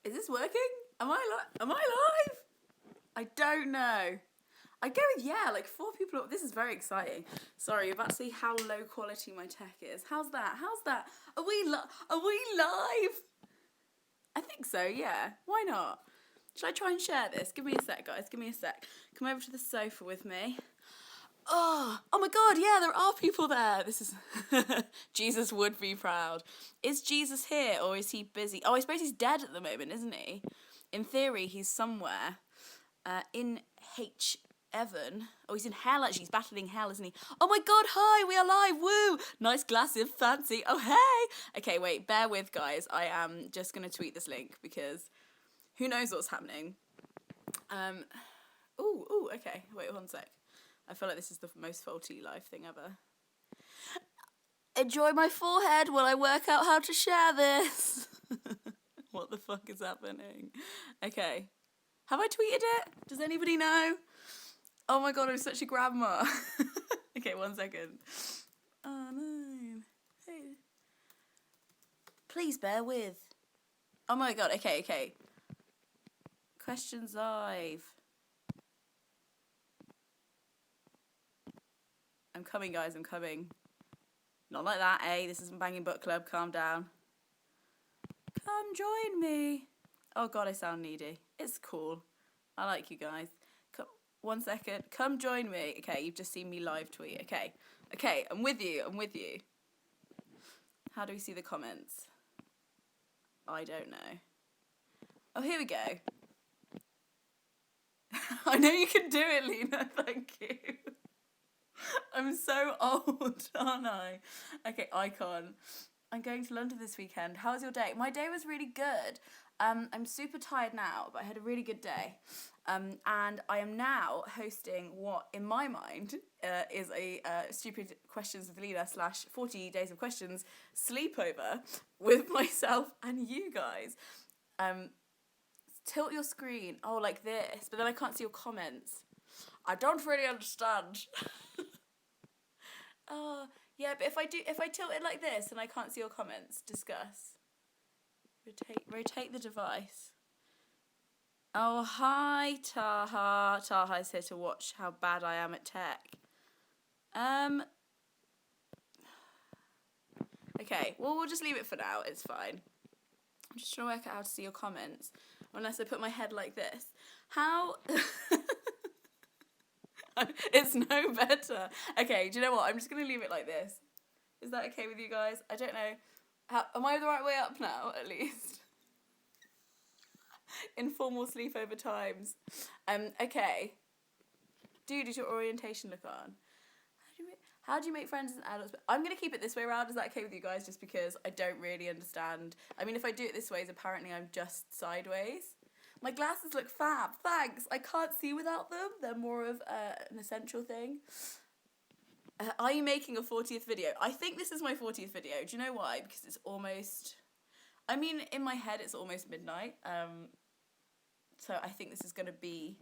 Is this working? Am I live? I don't know. I go with yeah, like 4 people. This is very exciting. Sorry, you're about to see how low quality my tech is. How's that? Are we live? I think so, yeah. Why not? Should I try and share this? Give me a sec, guys. Give me a sec. Come over to the sofa with me. Oh my God, yeah, there are people there. This is... Jesus would be proud. Is Jesus here or is he busy? Oh, I suppose he's dead at the moment, isn't he? In theory, he's somewhere in Heaven. Oh, he's in hell, actually. He's battling hell, isn't he? Oh my God, hi, we are live. Woo! Nice glass of fancy. Oh, hey! Okay, wait, bear with, guys. I am just going to tweet this link because who knows what's happening. Ooh, okay. Wait, one sec. I feel like this is the most faulty live thing ever. Enjoy my forehead while I work out how to share this. What the fuck is happening? Okay. Have I tweeted it? Does anybody know? Oh my God, I'm such a grandma. Okay, 1 second. Oh no. Hey. Please bear with. Oh my God, okay. Questions live. I'm coming, guys, I'm coming. Not like that, eh? This isn't Banging Book Club, calm down. Come join me. Oh God, I sound needy. It's cool. I like you guys. 1 second. Come join me. Okay, you've just seen me live tweet. Okay, I'm with you. How do we see the comments? I don't know. Oh, here we go. I know you can do it, Lena. Thank you. I'm so old, aren't I? Okay, icon. I'm going to London this weekend. How was your day? My day was really good. I'm super tired now, but I had a really good day. And I am now hosting what, in my mind, is a Stupid Questions with Lena / 40 Days of Questions sleepover with myself and you guys. Tilt your screen. Oh, like this. But then I can't see your comments. I don't really understand. Oh, yeah, but if I tilt it like this and I can't see your comments, discuss. Rotate the device. Oh, hi, Taha. Taha's here to watch how bad I am at tech. Okay, well, we'll just leave it for now. It's fine. I'm just trying to work out how to see your comments. Unless I put my head like this. How... It's no better. Okay, do you know what? I'm just going to leave it like this. Is that okay with you guys? I don't know. Am I the right way up now, at least? Informal sleepover times. Okay. Does your orientation look on? How do you make friends as adults? I'm going to keep it this way around. Is that okay with you guys? Just because I don't really understand. I mean, if I do it this way, apparently I'm just sideways. My glasses look fab. Thanks. I can't see without them. They're more of an essential thing. Are you making a 40th video? I think this is my 40th video. Do you know why? Because it's almost... I mean, in my head, it's almost midnight. So I think this is gonna be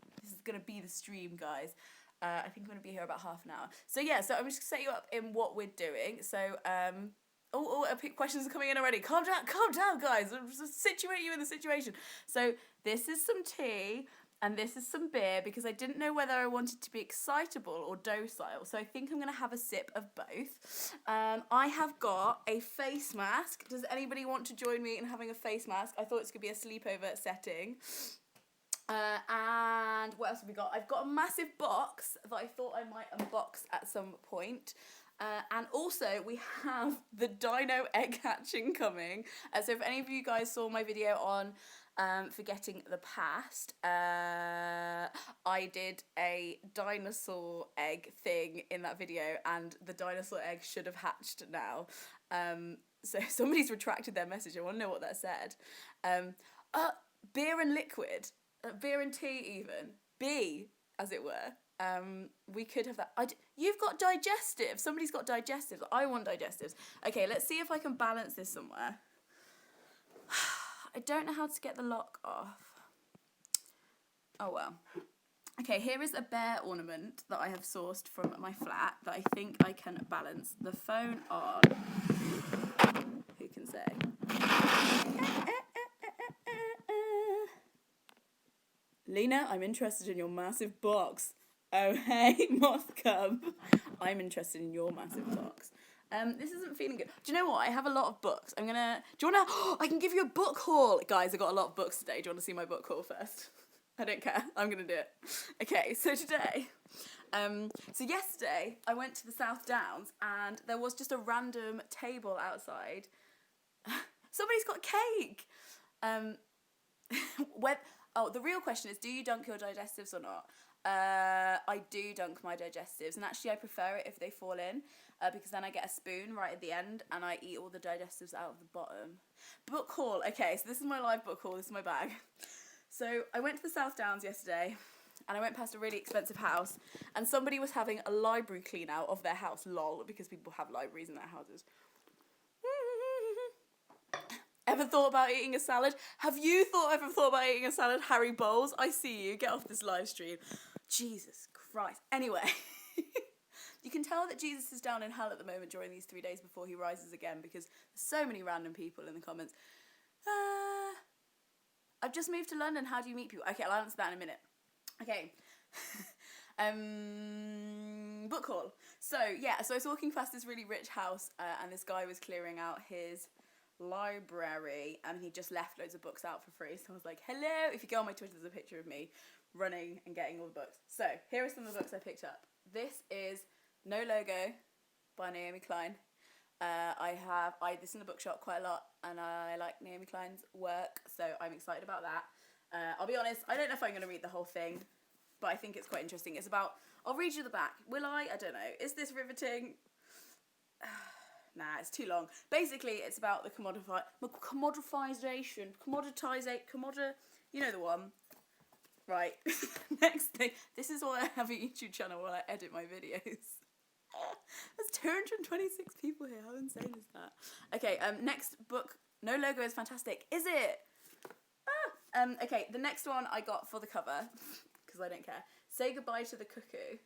the stream, guys. I think I'm gonna be here about half an hour. So yeah, so I'm just gonna set you up in what we're doing. So questions are coming in already. Calm down, guys. I'm just situate you in the situation. So this is some tea and this is some beer because I didn't know whether I wanted to be excitable or docile. So I think I'm gonna have a sip of both. I have got a face mask. Does anybody want to join me in having a face mask? I thought it's gonna be a sleepover setting. And what else have we got? I've got a massive box that I thought I might unbox at some point. And also, we have the dino egg hatching coming. So if any of you guys saw my video on Forgetting the Past, I did a dinosaur egg thing in that video, and the dinosaur egg should have hatched now. So somebody's retracted their message. I want to know what that said. Beer and liquid. Beer and tea even. B, as it were. We could have that. You've got digestives. Somebody's got digestives. I want digestives. Okay, let's see if I can balance this somewhere. I don't know how to get the lock off. Oh well. Okay, here is a bear ornament that I have sourced from my flat that I think I can balance the phone on. Who can say? Lena, I'm interested in your massive box. Oh, hey, Moth Cub. I'm interested in your massive box. This isn't feeling good. Do you know what? I have a lot of books. Do you want to... I can give you a book haul. Guys, I got a lot of books today. Do you want to see my book haul first? I don't care. I'm going to do it. Okay, so today... so yesterday, I went to the South Downs and there was just a random table outside. Somebody's got cake! The real question is, do you dunk your digestives or not? I do dunk my digestives, and actually I prefer it if they fall in, because then I get a spoon right at the end and I eat all the digestives out of the bottom. Book haul. Okay, so this is my live book haul. This is my bag. So I went to the South Downs yesterday, and I went past a really expensive house, and somebody was having a library clean out of their house, lol, because people have libraries in their houses. Ever thought about eating a salad? Have you ever thought about eating a salad? Harry Bowles, I see you. Get off this live stream. Jesus Christ. Anyway, you can tell that Jesus is down in hell at the moment during these 3 days before he rises again, because there's so many random people in the comments. I've just moved to London. How do you meet people? Okay, I'll answer that in a minute. Okay. Book haul. So I was walking past this really rich house, and this guy was clearing out his library, and he just left loads of books out for free. So I was like, hello. If you go on my Twitter, there's a picture of me running and getting all the books. So here are some of the books I picked up. This is No Logo by Naomi Klein. This in the bookshop quite a lot, and I like Naomi Klein's work, so I'm excited about that. I'll be honest, I don't know if I'm going to read the whole thing, but I think it's quite interesting. I'll read you the back. Will I? I don't know. Is this riveting? Nah, it's too long. Basically, it's about the you know the one. Right. Next thing. This is why I have a YouTube channel where I edit my videos. There's 226 people here. How insane is that? Okay, next book. No Logo is fantastic. Is it? Okay, the next one I got for the cover, because I don't care. Say Goodbye to the Cuckoo.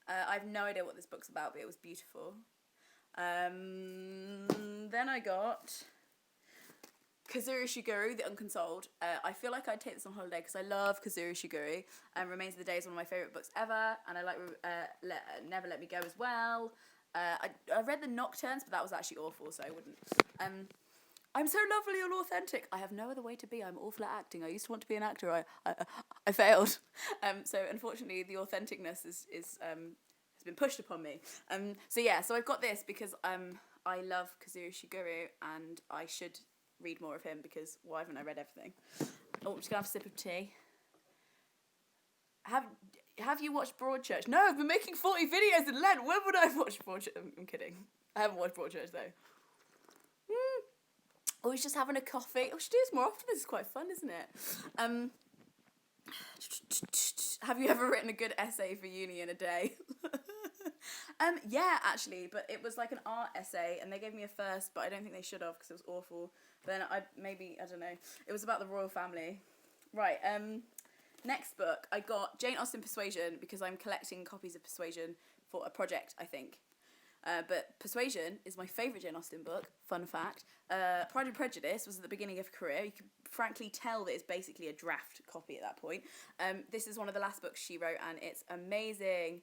I have no idea what this book's about, but it was beautiful. Then I got Kazuro Shiguru, The Unconsoled. I feel like I'd take this on holiday because I love Kazuro Shiguru. Remains of the Day is one of my favourite books ever, and I like Never Let Me Go as well. I read The Nocturnes, but that was actually awful, so I wouldn't. I'm so lovely and authentic. I have no other way to be. I'm awful at acting. I used to want to be an actor. I failed. So unfortunately, the authenticness has been pushed upon me. So I've got this because I love Kazuro Shiguru, and I should read more of him because why haven't I read everything? Oh, I'm just gonna have a sip of tea. Have you watched Broadchurch? No, I've been making 40 videos in Lent. When would I have watched Broadchurch? I'm kidding. I haven't watched Broadchurch though. Oh, he's just having a coffee. Oh, we should do this more often. This is quite fun, isn't it? Have you ever written a good essay for uni in a day? Yeah, actually, but it was like an art essay, and they gave me a first, but I don't think they should have because it was awful. Then I don't know. It was about the royal family. Right, next book, I got Jane Austen Persuasion because I'm collecting copies of Persuasion for a project, I think. But Persuasion is my favourite Jane Austen book, fun fact. Pride and Prejudice was at the beginning of her career. You can frankly tell that it's basically a draft copy at that point. This is one of the last books she wrote, and it's amazing.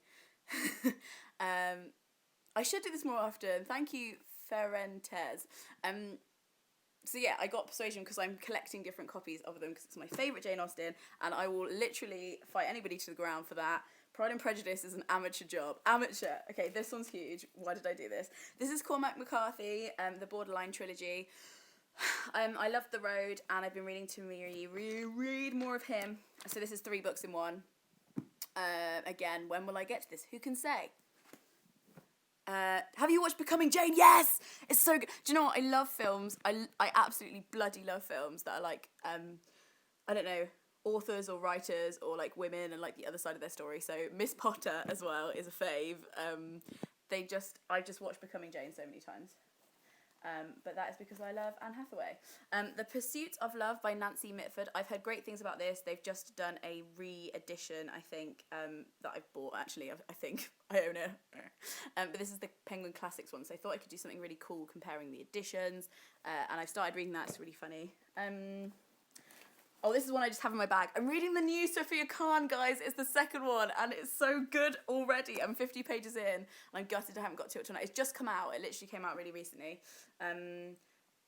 I should do this more often. Thank you, Ferentez. I got Persuasion because I'm collecting different copies of them because it's my favourite Jane Austen, and I will literally fight anybody to the ground for that. Pride and Prejudice is an amateur job. Amateur. Okay, this one's huge. Why did I do this? This is Cormac McCarthy, the Borderline trilogy. I love The Road, and I've been read more of him. So this is 3 books in one. Again, when will I get to this? Who can say? Have you watched Becoming Jane? Yes! It's so good. Do you know what? I love films. I absolutely bloody love films that are like, I don't know, authors or writers or like women and like the other side of their story. So Miss Potter as well is a fave. I just watched Becoming Jane so many times. But that is because I love Anne Hathaway. The Pursuit of Love by Nancy Mitford. I've heard great things about this. They've just done a re-edition, I think, that I've bought, actually. I think I own it. But this is the Penguin Classics one, so I thought I could do something really cool comparing the editions. And I've started reading that. It's really funny. Oh, this is one I just have in my bag. I'm reading the new Sophia Khan, guys. It's the second one, and it's so good already. I'm 50 pages in, and I'm gutted I haven't got to it tonight. It's just come out. It literally came out really recently.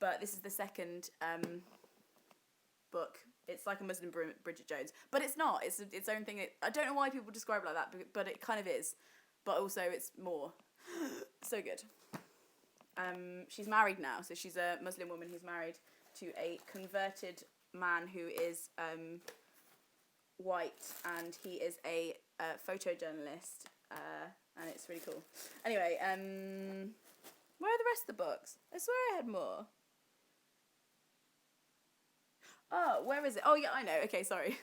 But this is the second book. It's like a Muslim Bridget Jones, but it's not. It's its own thing. I don't know why people describe it like that, but it kind of is. But also, it's more. So good. She's married now, so she's a Muslim woman who's married to a converted man who is white, and he is a photojournalist, and it's really cool. Anyway, where are the rest of the books? I swear I had more. Oh, where is it? Oh, yeah, I know. Okay, sorry.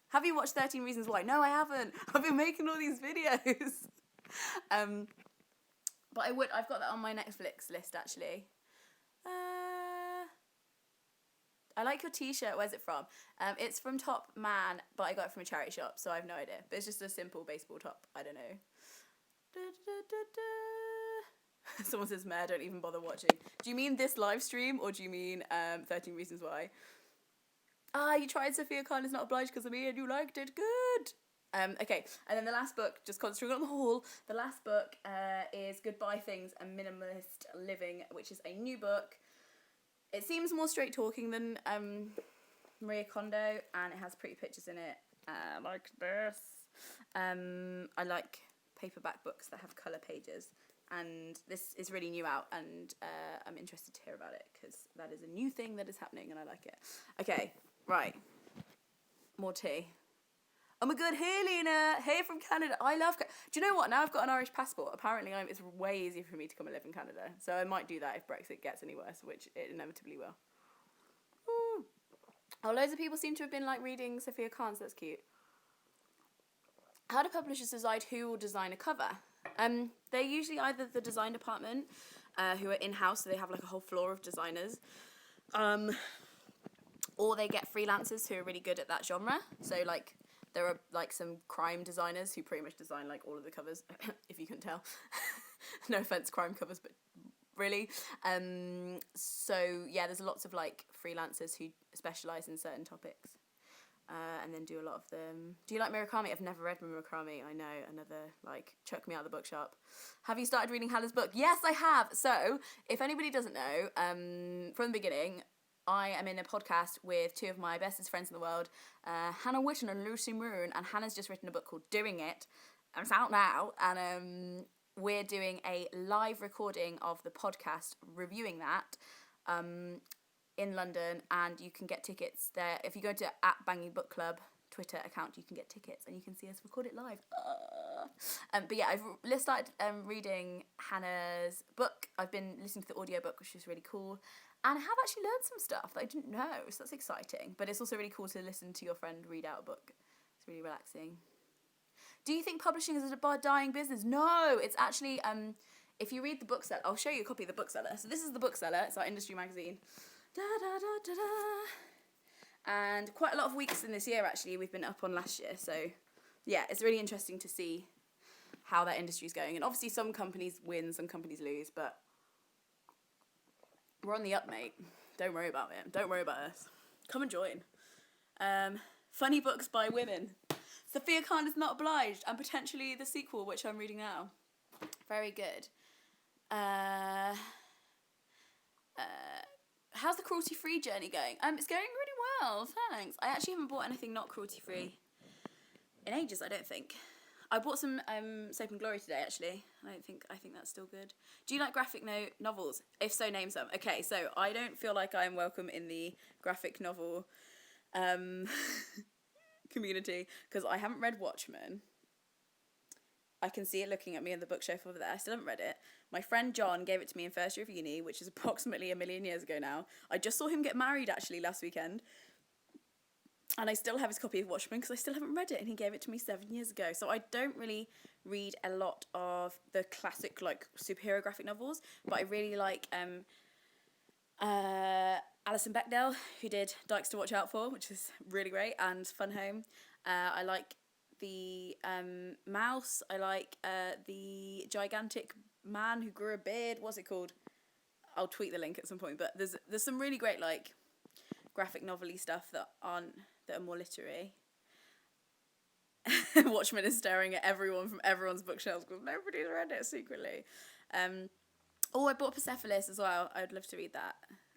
Have you watched 13 Reasons Why? No, I haven't. I've been making all these videos. But I've got that on my Netflix list, actually. I like your t-shirt. Where's it from? It's from Top Man, but I got it from a charity shop, so I have no idea. But it's just a simple baseball top. I don't know. Someone says, Mare, don't even bother watching. Do you mean this live stream, or do you mean 13 Reasons Why? You tried Sophia Khan is Not Obliged because of me, and you liked it. Good. Okay, and then the last book, just concentrating on the haul, the last book is Goodbye Things and Minimalist Living, which is a new book. It seems more straight talking than Maria Kondo, and it has pretty pictures in it, like this. I like paperback books that have colour pages, and this is really new out, and I'm interested to hear about it, because that is a new thing that is happening, and I like it. Okay, right, more tea. Oh my god, hey Lena, hey from Canada. I love do you know what, now I've got an Irish passport, apparently it's way easier for me to come and live in Canada, so I might do that if Brexit gets any worse, which it inevitably will. Ooh. Oh, loads of people seem to have been like reading Sophia Khan, so that's cute. How do publishers decide who will design a cover? They're usually either the design department, who are in-house, so they have like a whole floor of designers, or they get freelancers who are really good at that genre, so like there are like some crime designers who pretty much design like all of the covers, if you couldn't tell. No offense, crime covers, but really. So yeah, there's lots of like freelancers who specialize in certain topics, and then do a lot of them. Do you like Murakami? I've never read Murakami. I know, another like chuck me out of the bookshop. Have you started reading Hannah's book? Yes, I have. So if anybody doesn't know, from the beginning, I am in a podcast with two of my bestest friends in the world, Hannah Witten and Lucy Moon, and Hannah's just written a book called Doing It, and it's out now, and we're doing a live recording of the podcast, reviewing that, in London, and you can get tickets there. If you go to @BangingBookClub Twitter account, you can get tickets, and you can see us record it live. But yeah, I've started reading Hannah's book. I've been listening to the audiobook, which is really cool. And I have actually learned some stuff that I didn't know, so that's exciting. But it's also really cool to listen to your friend read out a book. It's really relaxing. Do you think publishing is a dying business? No, it's actually, if you read the bookseller, I'll show you a copy of the bookseller. So this is the bookseller, it's our industry magazine. Da, da, da, da, da. And quite a lot of weeks in this year, actually, we've been up on last year. So yeah, it's really interesting to see how that industry's going. And obviously some companies win, some companies lose, but we're on the up, mate. Don't worry about it. Don't worry about us. Come and join. Funny books by women. Sophia Khan is Not Obliged, and potentially the sequel, which I'm reading now. Very good. How's the cruelty-free journey going? It's going really well, thanks. I actually haven't bought anything not cruelty-free in ages, I don't think. I bought some Soap and Glory today, actually. I think that's still good. Do you like graphic novels? If so, name some. Okay, so I don't feel like I'm welcome in the graphic novel community, because I haven't read Watchmen. I can see it looking at me in the bookshelf over there. I still haven't read it. My friend John gave it to me in first year of uni, which is approximately 1,000,000 years ago now. I just saw him get married, actually, last weekend. And I still have his copy of Watchmen because I still haven't read it, and he gave it to me 7 years ago. So I don't really read a lot of the classic like superhero graphic novels, but I really like Alison Bechdel, who did Dykes to Watch Out For, which is really great, and Fun Home. I like the Mouse. I like the Gigantic Man Who Grew a Beard. What's it called? I'll tweet the link at some point. But there's some really great like graphic novel-y stuff that are more literary. Watchmen is staring at everyone from everyone's bookshelves because nobody's read it secretly. I bought Persepolis as well. I'd love to read that.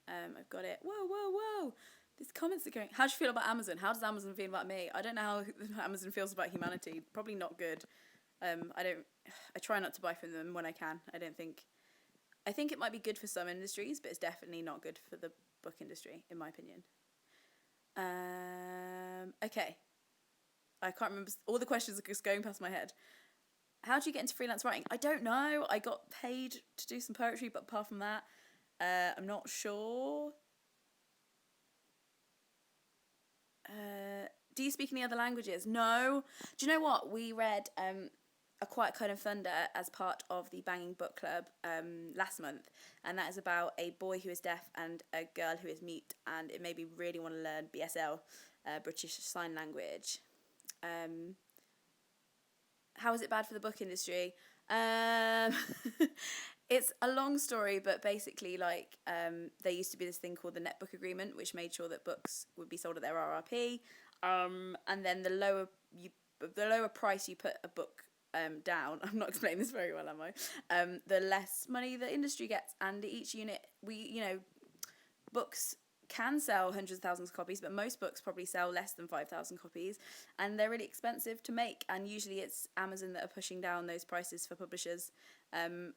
I've got it. Whoa. These comments are going... How do you feel about Amazon? How does Amazon feel about me? I don't know how Amazon feels about humanity. Probably not good. I try not to buy from them when I can. I think it might be good for some industries, but it's definitely not good for the book industry, in my opinion. Okay. I can't remember. All the questions are just going past my head. How do you get into freelance writing? I don't know. I got paid to do some poetry, but apart from that, I'm not sure. Do you speak any other languages? No. Do you know what? We read A Quiet Kind of Thunder as part of the Banging Book Club last month, and that is about a boy who is deaf and a girl who is mute, and it made me really want to learn BSL, British Sign Language. How is it bad for the book industry? It's a long story, but basically, like, there used to be this thing called the Netbook Agreement, which made sure that books would be sold at their RRP, and then the lower price you put a book down. I'm not explaining this very well, am I? The less money the industry gets, and each unit, books can sell hundreds of thousands of copies, but most books probably sell less than 5,000 copies, and they're really expensive to make, and usually it's Amazon that are pushing down those prices for publishers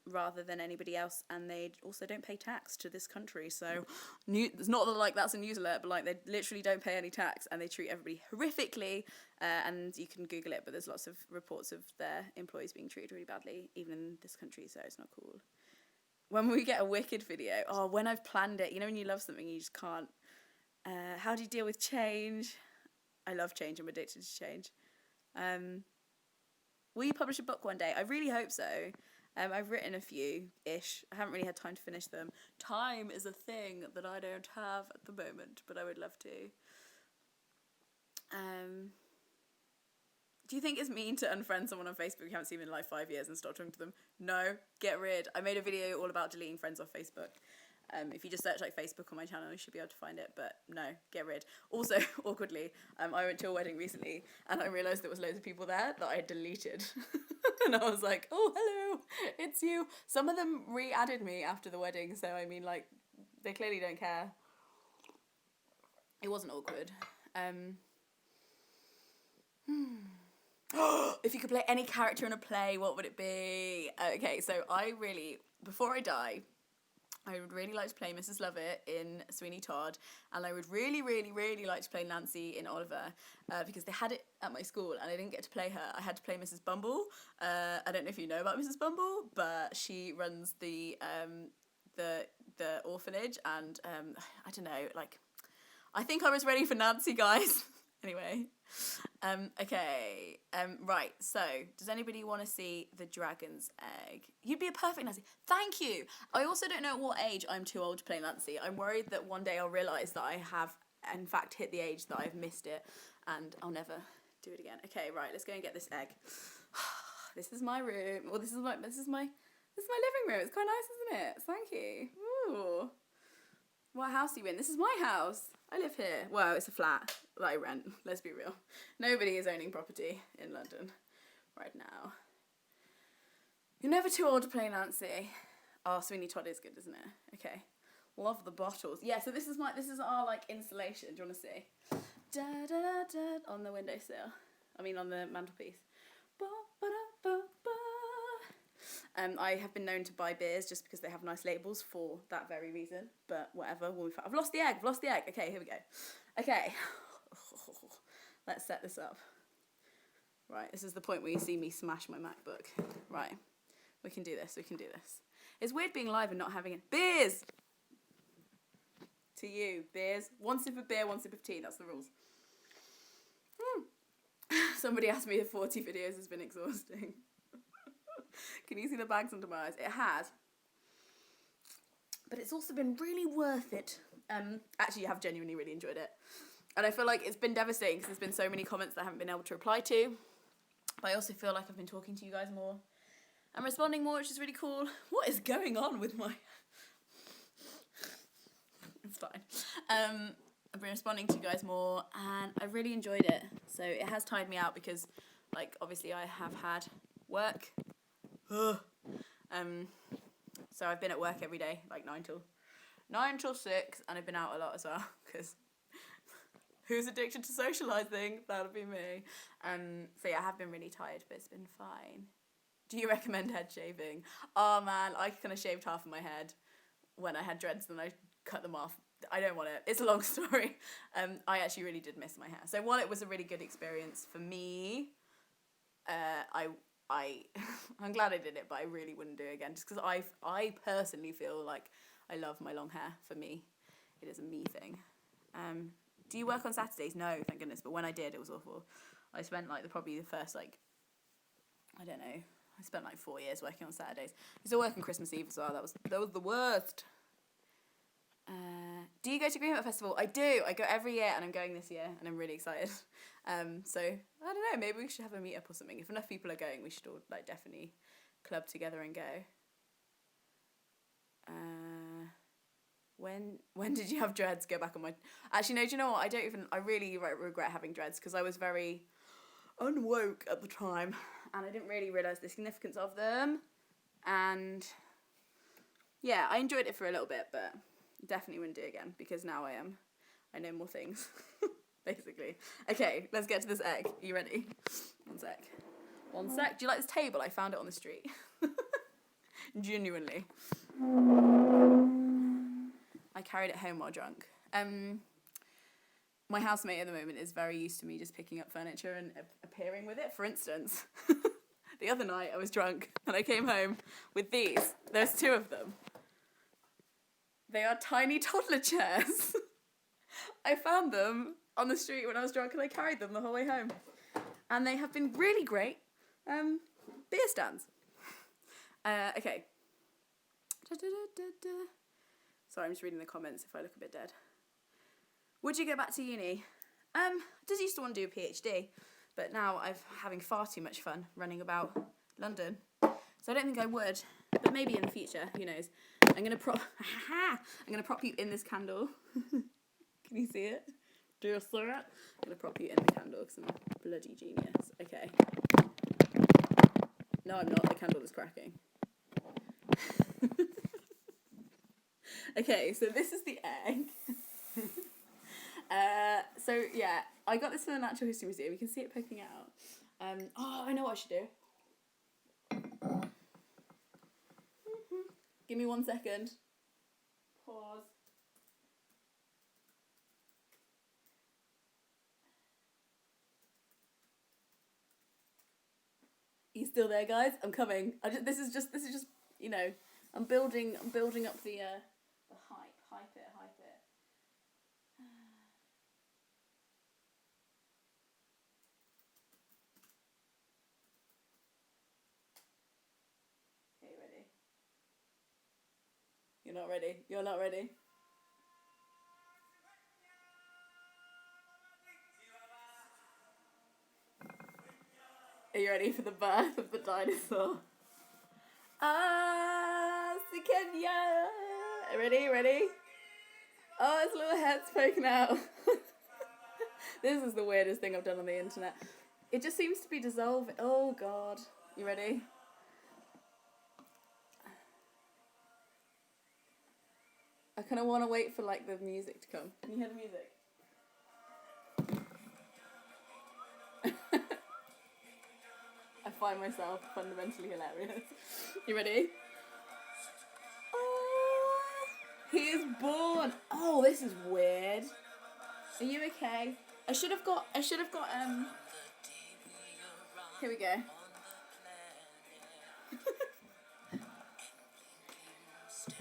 rather than anybody else, and they also don't pay tax to this country, so it's not that that's a news alert, but like they literally don't pay any tax, and they treat everybody horrifically, and you can Google it, but there's lots of reports of their employees being treated really badly, even in this country, so it's not cool. When we get a Wicked video, when I've planned it, when you love something, you just can't. How do you deal with change? I love change. I'm addicted to change. Will you publish a book one day? I really hope so. I've written a few-ish. I haven't really had time to finish them. Time is a thing that I don't have at the moment, but I would love to. Do you think it's mean to unfriend someone on Facebook you haven't seen in like 5 years and stop talking to them? No, get rid. I made a video all about deleting friends off Facebook. If you just search like Facebook on my channel, you should be able to find it, but no, get rid. Also, awkwardly, I went to a wedding recently and I realised there was loads of people there that I had deleted. And I was like, oh, hello, it's you. Some of them re-added me after the wedding, so I mean, like, they clearly don't care. It wasn't awkward. If you could play any character in a play, what would it be? Okay, so before I die, I would really like to play Mrs. Lovett in Sweeney Todd, and I would really, really, really like to play Nancy in Oliver, because they had it at my school, and I didn't get to play her. I had to play Mrs. Bumble. I don't know if you know about Mrs. Bumble, but she runs the orphanage, and I don't know, like, I think I was ready for Nancy, guys. Anyway, okay, right, so, does anybody want to see The Dragon's Egg? You'd be a perfect Nancy. Thank you! I also don't know at what age I'm too old to play Nancy. I'm worried that one day I'll realise that I have, in fact, hit the age that I've missed it, and I'll never do it again. Okay, right, let's go and get this egg. This is my room. Well, this is my living room. It's quite nice, isn't it? Thank you. Ooh. What house are you in? This is my house. I live here. Well, it's a flat that I rent. Let's be real. Nobody is owning property in London right now. You're never too old to play Nancy. Oh, Sweeney Todd is good, isn't it? Okay. Love the bottles. Yeah, so this is our like installation. Do you want to see? Da da da da on the windowsill. On the mantelpiece. Ba ba da ba ba. I have been known to buy beers just because they have nice labels for that very reason, but whatever. I've lost the egg. Okay, here we go. Okay, let's set this up. Right, this is the point where you see me smash my MacBook. Right, we can do this. It's weird being live and not having it. Beers! To you, beers. One sip of beer, one sip of tea. That's the rules. Somebody asked me if 40 videos has been exhausting. Can you see the bags under my eyes? It has. But it's also been really worth it. Actually, I have genuinely really enjoyed it. And I feel like it's been devastating because there's been so many comments that I haven't been able to reply to. But I also feel like I've been talking to you guys more. I'm responding more, which is really cool. What is going on with my... It's fine. I've been responding to you guys more, and I've really enjoyed it. So it has tired me out because, like, obviously I have had work. So I've been at work every day, like 9 till 6, and I've been out a lot as well, because who's addicted to socialising? That'll be me. So yeah, I have been really tired, but it's been fine. Do you recommend head shaving? Oh man, I kind of shaved half of my head when I had dreads, then I cut them off. I don't want it. It's a long story. I actually really did miss my hair. So while it was a really good experience for me, I'm glad I did it, but I really wouldn't do it again, just because I personally feel like I love my long hair. For me, it is a me thing. Do you work on Saturdays? No, thank goodness. But when I did, it was awful. I spent probably the first I don't know. I spent 4 years working on Saturdays. I used to work on Christmas Eve as well. That was the worst. Do you go to Greenwood Festival? I do. I go every year, and I'm going this year, and I'm really excited. So I don't know. Maybe we should have a meetup or something. If enough people are going, we should all definitely club together and go. When did you have dreads? Go back on my. Actually, no. Do you know what? I really regret having dreads, because I was very unwoke at the time, and I didn't really realise the significance of them. And yeah, I enjoyed it for a little bit, but definitely wouldn't do it again, because now I know more things. Basically. Okay, let's get to this egg. Are you ready? One sec. Do you like this table? I found it on the street. Genuinely. I carried it home while drunk. My housemate at the moment is very used to me just picking up furniture and appearing with it. For instance, the other night I was drunk and I came home with these. There's 2 of them. They are tiny toddler chairs. I found them on the street when I was drunk, and I carried them the whole way home. And they have been really great beer stands. Okay. Sorry, I'm just reading the comments if I look a bit dead. Would you go back to uni? I just used to want to do a PhD, but now I'm having far too much fun running about London. So I don't think I would, but maybe in the future, who knows. I'm gonna prop you in this candle. Can you see it? Do you see it? I'm gonna prop you in the candle because I'm a bloody genius. Okay. No, I'm not. The candle is cracking. Okay, so this is the egg. So yeah, I got this from the Natural History Museum. You can see it poking out. I know what I should do. Give me 1 second. Pause. You still there, guys? I'm coming. This is just I'm building up the hype it. Okay, ready? You're not ready. You're not ready. Are you ready for the birth of the dinosaur? Kenya. Ready? Oh, its little head's poking out. This is the weirdest thing I've done on the internet. It just seems to be dissolving. Oh god. You ready? I kind of want to wait for the music to come. Can you hear the music? I find myself fundamentally hilarious. You ready? Oh, he is born. Oh, this is weird. Are you okay? I should have got here we go.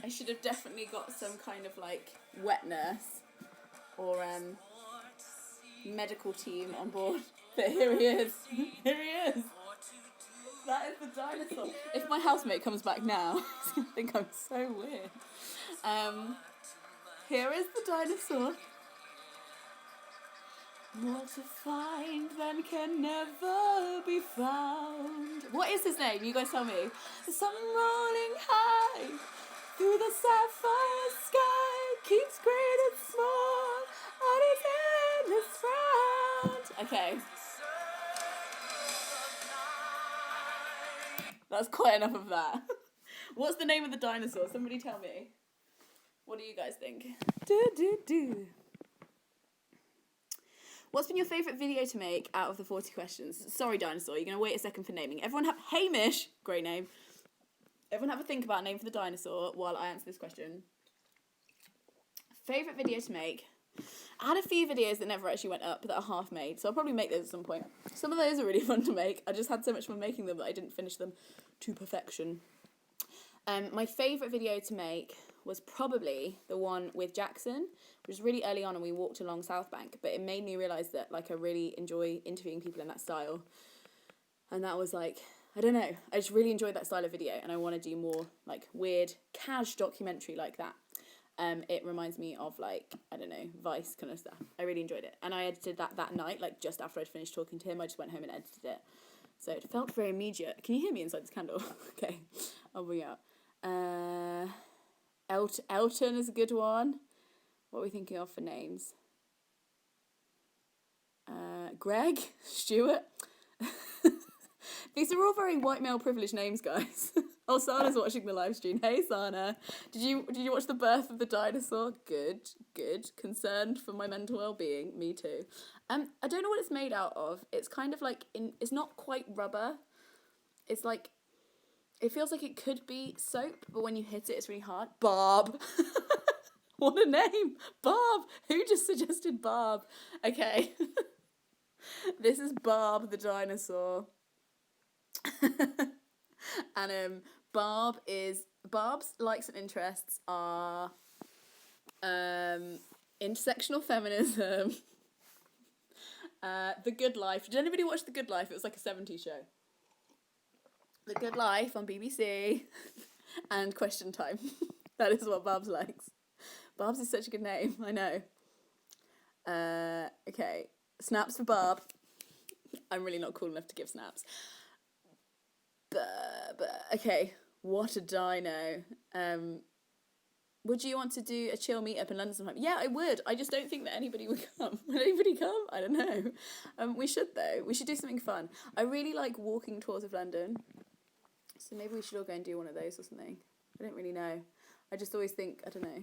I should have definitely got some kind of wet nurse or medical team on board. But here he is. Here he is. That is the dinosaur. If my housemate comes back now, he's going to think I'm so weird. Here is the dinosaur. More to find than can never be found. What is his name? You guys tell me. The sun rolling high through the sapphire sky keeps great and small. Okay. That's quite enough of that. What's the name of the dinosaur? Somebody tell me. What do you guys think? What's been your favourite video to make out of the 40 questions? Sorry, dinosaur, you're going to wait a second for naming. Everyone have... Hamish! Great name. Everyone have a think about a name for the dinosaur while I answer this question. Favourite video to make? I had a few videos that never actually went up that are half made, so I'll probably make those at some point. Some of those are really fun to make. I just had so much fun making them that I didn't finish them to perfection. My favourite video to make was probably the one with Jackson, which was really early on and we walked along South Bank, but it made me realise that like I really enjoy interviewing people in that style. And that was like, I don't know, I just really enjoyed that style of video and I want to do more like weird, cash documentary like that. It reminds me of like, I don't know, Vice kind of stuff. I really enjoyed it. And I edited that night, like just after I'd finished talking to him, I just went home and edited it. So it felt very immediate. Can you hear me inside this candle? Okay, I'll bring it out. Elton is a good one. What are we thinking of for names? Greg, Stuart. These are all very white male privileged names, guys. Oh, Sana's watching the live stream. Hey, Sana. Did you watch the birth of the dinosaur? Good. Concerned for my mental well-being. Me too. I don't know what it's made out of. It's kind of like it's not quite rubber. It's like it feels like it could be soap, but when you hit it, it's really hard. Barb. What a name. Barb. Who just suggested Barb? Okay. This is Barb the dinosaur. And Barb's likes and interests are intersectional feminism, The Good Life. Did anybody watch The Good Life? It was like a 70s show. The Good Life on BBC and Question Time. That is what Barb's likes. Barb's is such a good name, I know. Okay, snaps for Barb. I'm really not cool enough to give snaps. Okay, what a dino. Would you want to do a chill meetup in London sometime? Yeah, I would. I just don't think that anybody would come. Would anybody come? I don't know. We should, though. We should do something fun. I really like walking tours of London. So maybe we should all go and do one of those or something. I don't really know. I just always think, I don't know.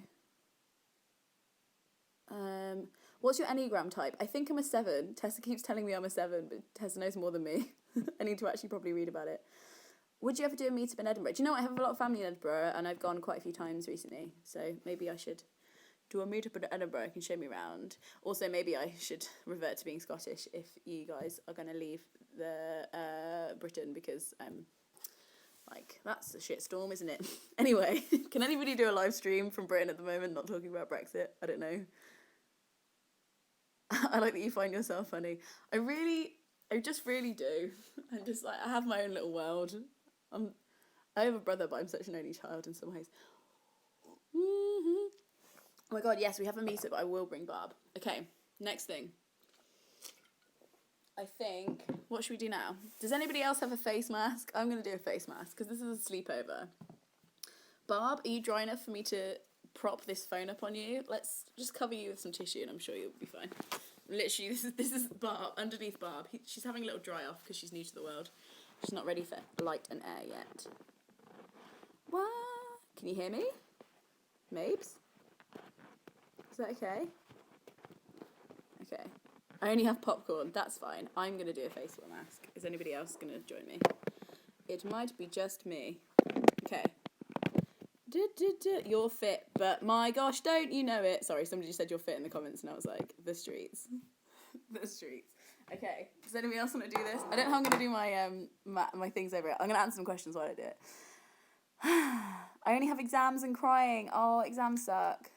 What's your Enneagram type? I think I'm a 7. Tessa keeps telling me I'm a 7, but Tessa knows more than me. I need to actually probably read about it. Would you ever do a meetup in Edinburgh? Do you know what? I have a lot of family in Edinburgh and I've gone quite a few times recently. So maybe I should do a meetup in Edinburgh. You can show me around. Also, maybe I should revert to being Scottish if you guys are going to leave the Britain because like, that's a shitstorm, isn't it? Anyway, can anybody do a live stream from Britain at the moment, not talking about Brexit? I don't know. I like that you find yourself funny. I just really do. I'm just like, I have my own little world. I have a brother, but I'm such an only child in some ways. Oh my god, yes, we have a meetup, but I will bring Barb. Okay, next thing. I think, what should we do now? Does anybody else have a face mask? I'm going to do a face mask, because this is a sleepover. Barb, are you dry enough for me to prop this phone up on you? Let's just cover you with some tissue, and I'm sure you'll be fine. Literally, this is Barb, underneath Barb. She's having a little dry off, because she's new to the world. She's not ready for light and air yet. What? Can you hear me? Mabes? Is that okay? Okay. I only have popcorn. That's fine. I'm going to do a face mask. Is anybody else going to join me? It might be just me. Okay. You're fit, but my gosh, don't you know it? Sorry, somebody just said you're fit in the comments and I was like, the streets. The streets. Okay, does anybody else want to do this? I don't know how I'm going to do my things over it. I'm going to answer some questions while I do it. I only have exams and crying. Oh, exams suck.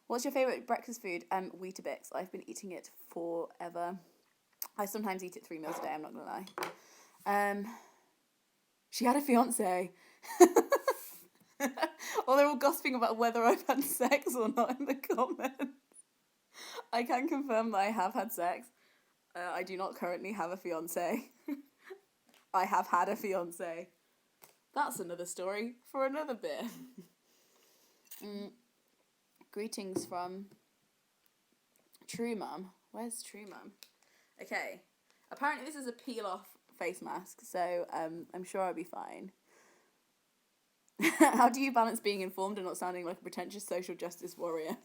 What's your favourite breakfast food? Weetabix. I've been eating it forever. I sometimes eat it 3 meals a day, I'm not going to lie. She had a fiancé. Or they're all gossiping about whether I've had sex or not in the comments. I can confirm that I have had sex. I do not currently have a fiancé. I have had a fiancé. That's another story for another bit. Greetings from True Mum. Where's True Mum? Okay. Apparently this is a peel-off face mask, so I'm sure I'll be fine. How do you balance being informed and not sounding like a pretentious social justice warrior?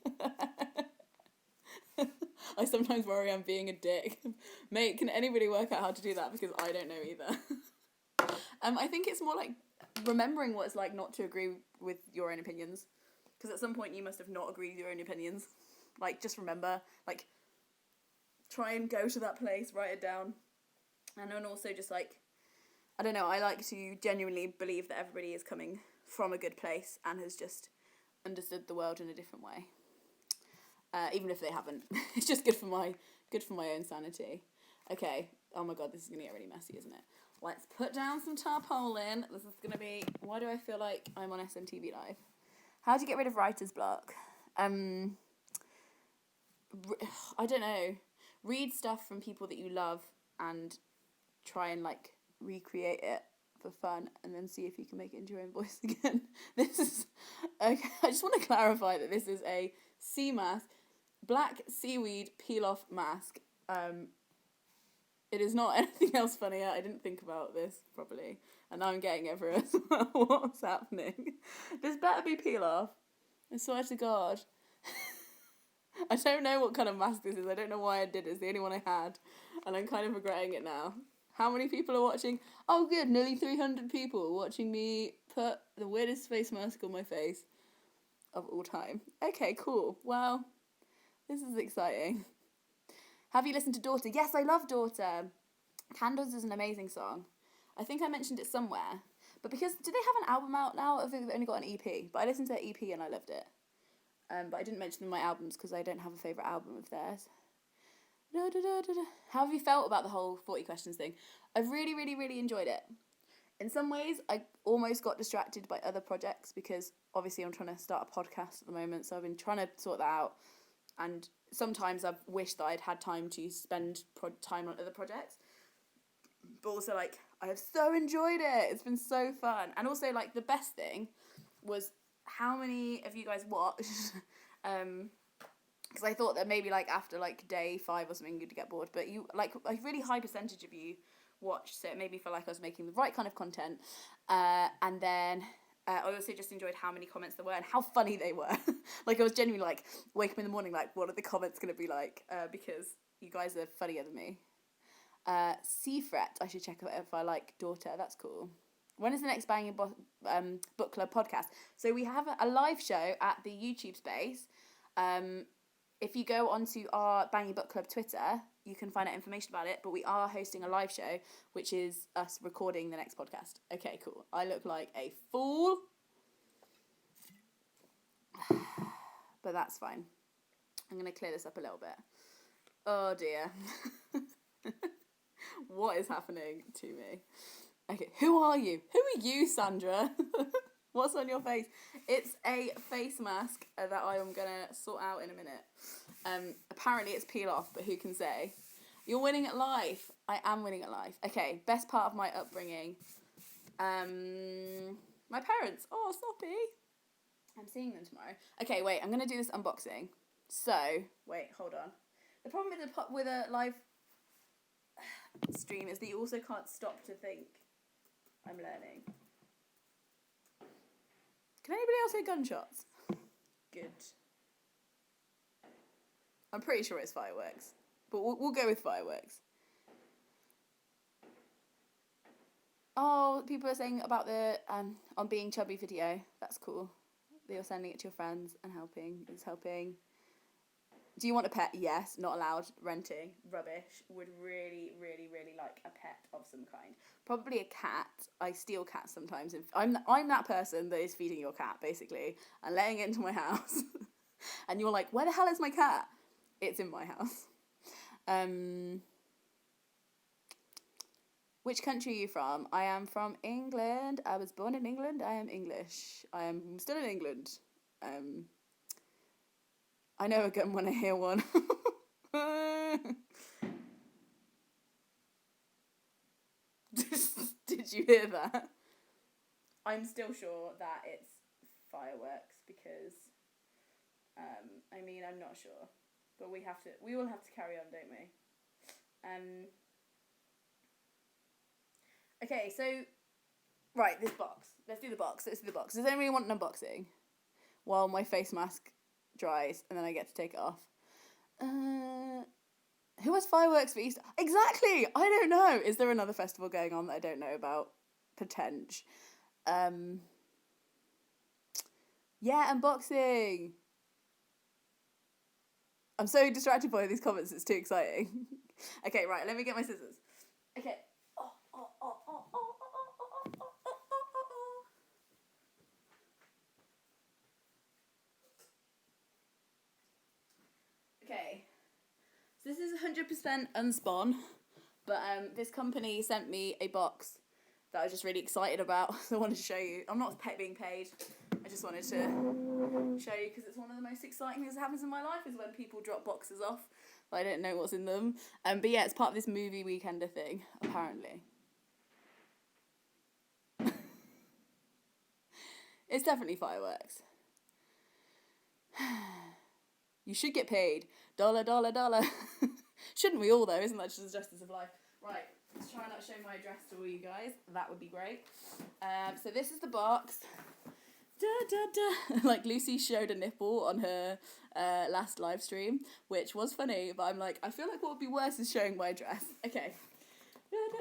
I sometimes worry I'm being a dick. Mate, can anybody work out how to do that? Because I don't know either. I think it's more like remembering what it's like not to agree with your own opinions. Because at some point you must have not agreed with your own opinions. Like, just remember, like, try and go to that place, write it down. And then also just, like, I don't know, I like to genuinely believe that everybody is coming from a good place and has just understood the world in a different way. Even if they haven't. It's just good for my own sanity. Okay. Oh my god, this is going to get really messy, isn't it? Let's put down some tarpaulin. This is going to be... Why do I feel like I'm on SMTV Live? How do you get rid of writer's block? I don't know. Read stuff from people that you love and try and, like, recreate it for fun and then see if you can make it into your own voice again. This is... Okay, I just want to clarify that this is a sea mask. Black seaweed peel-off mask. It is not anything else funnier. I didn't think about this properly. And now I'm getting everywhere. What's happening? This better be peel-off. I swear to God. I don't know what kind of mask this is. I don't know why I did it. It's the only one I had. And I'm kind of regretting it now. How many people are watching? Oh, good. Nearly 300 people watching me put the weirdest face mask on my face of all time. Okay, cool. Well... This is exciting. Have you listened to Daughter? Yes, I love Daughter. Candles is an amazing song. I think I mentioned it somewhere. But because, do they have an album out now? I think they've only got an EP. But I listened to their EP and I loved it. But I didn't mention them in my albums because I don't have a favourite album of theirs. How have you felt about the whole 40 questions thing? I've really, really, really enjoyed it. In some ways, I almost got distracted by other projects because obviously I'm trying to start a podcast at the moment. So I've been trying to sort that out. And sometimes I've wished that I'd had time to spend time on other projects. But also, like, I have so enjoyed it. It's been so fun. And also, like, the best thing was how many of you guys watched. Because I thought that maybe, like, after, like, day 5 or something, you'd get bored. But you, like, a really high percentage of you watched. So it made me feel like I was making the right kind of content. And then... I also just enjoyed how many comments there were and how funny they were. Like, I was genuinely, like, wake up in the morning, like, what are the comments going to be like? Because you guys are funnier than me. Seafret, I should check out if I like Daughter. That's cool. When is the next Banging Book Club podcast? So we have a live show at the YouTube space. If you go onto our Banging Book Club Twitter, you can find out information about it. But we are hosting a live show, which is us recording the next podcast. Okay, cool. I look like a fool. But that's fine. I'm going to clear this up a little bit. Oh, dear. What is happening to me? Okay, who are you? Who are you, Sandra? What's on your face? It's a face mask that I am going to sort out in a minute. Apparently it's peel off, but who can say? You're winning at life. I am winning at life. Okay, best part of my upbringing. My parents. Oh, Soppy. I'm seeing them tomorrow. Okay, wait, I'm going to do this unboxing. So, wait, hold on. The problem with a live stream is that you also can't stop to think. I'm learning. Can anybody else hear gunshots? Good. I'm pretty sure it's fireworks. But we'll go with fireworks. Oh, people are saying about the on being chubby video. That's cool. You're sending it to your friends and helping. It's helping. Do you want a pet? Yes. Not allowed. Renting. Rubbish. Would really, really, really like a pet of some kind. Probably a cat. I steal cats sometimes. I'm that person that is feeding your cat, basically, and letting it into my house. And you're like, where the hell is my cat? It's in my house. Which country are you from? I am from England. I was born in England. I am English. I am still in England. I know a gun when I hear one. Did you hear that? I'm still sure that it's fireworks because, I mean, I'm not sure. But we all have to carry on, don't we? Okay, so right, this box. Let's do the box. Does anyone want an unboxing? While my face mask dries and then I get to take it off. Who has fireworks for Easter? Exactly! I don't know. Is there another festival going on that I don't know about? Potential. Yeah, unboxing! I'm so distracted by these comments, it's too exciting. Okay, right, let me get my scissors. Okay. Okay. So this is 100% unspun, but this company sent me a box that I was just really excited about, so I wanted to show you. I'm not being paid. I just wanted to show you because it's one of the most exciting things that happens in my life is when people drop boxes off. But I don't know what's in them. But yeah, it's part of this movie weekender thing, apparently. It's definitely fireworks. You should get paid. Dollar. Shouldn't we all though? Isn't that just the justice of life? Right, let's try not to show my address to all you guys. That would be great. So this is the box. Like Lucy showed a nipple on her last live stream, which was funny, but I'm like, I feel like what would be worse is showing my address. Okay.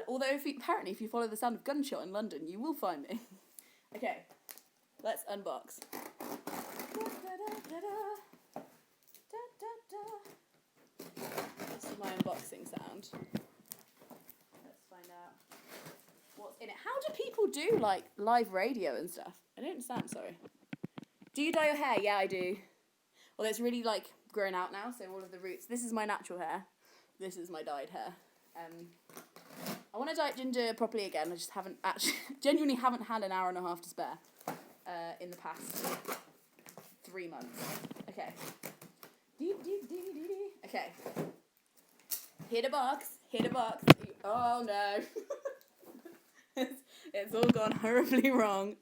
Although apparently if you follow the sound of gunshot in London, you will find me. Okay, let's unbox. This is my unboxing sound. Let's find out what's in it. How do people do like live radio and stuff? I don't understand, sorry. Do you dye your hair? Yeah, I do. Well, it's really like grown out now, so all of the roots. This is my natural hair. This is my dyed hair. I want to dye it ginger properly again. I just genuinely haven't had an hour and a half to spare in the past 3 months. Okay. Okay. Hit a box. Oh no. It's all gone horribly wrong.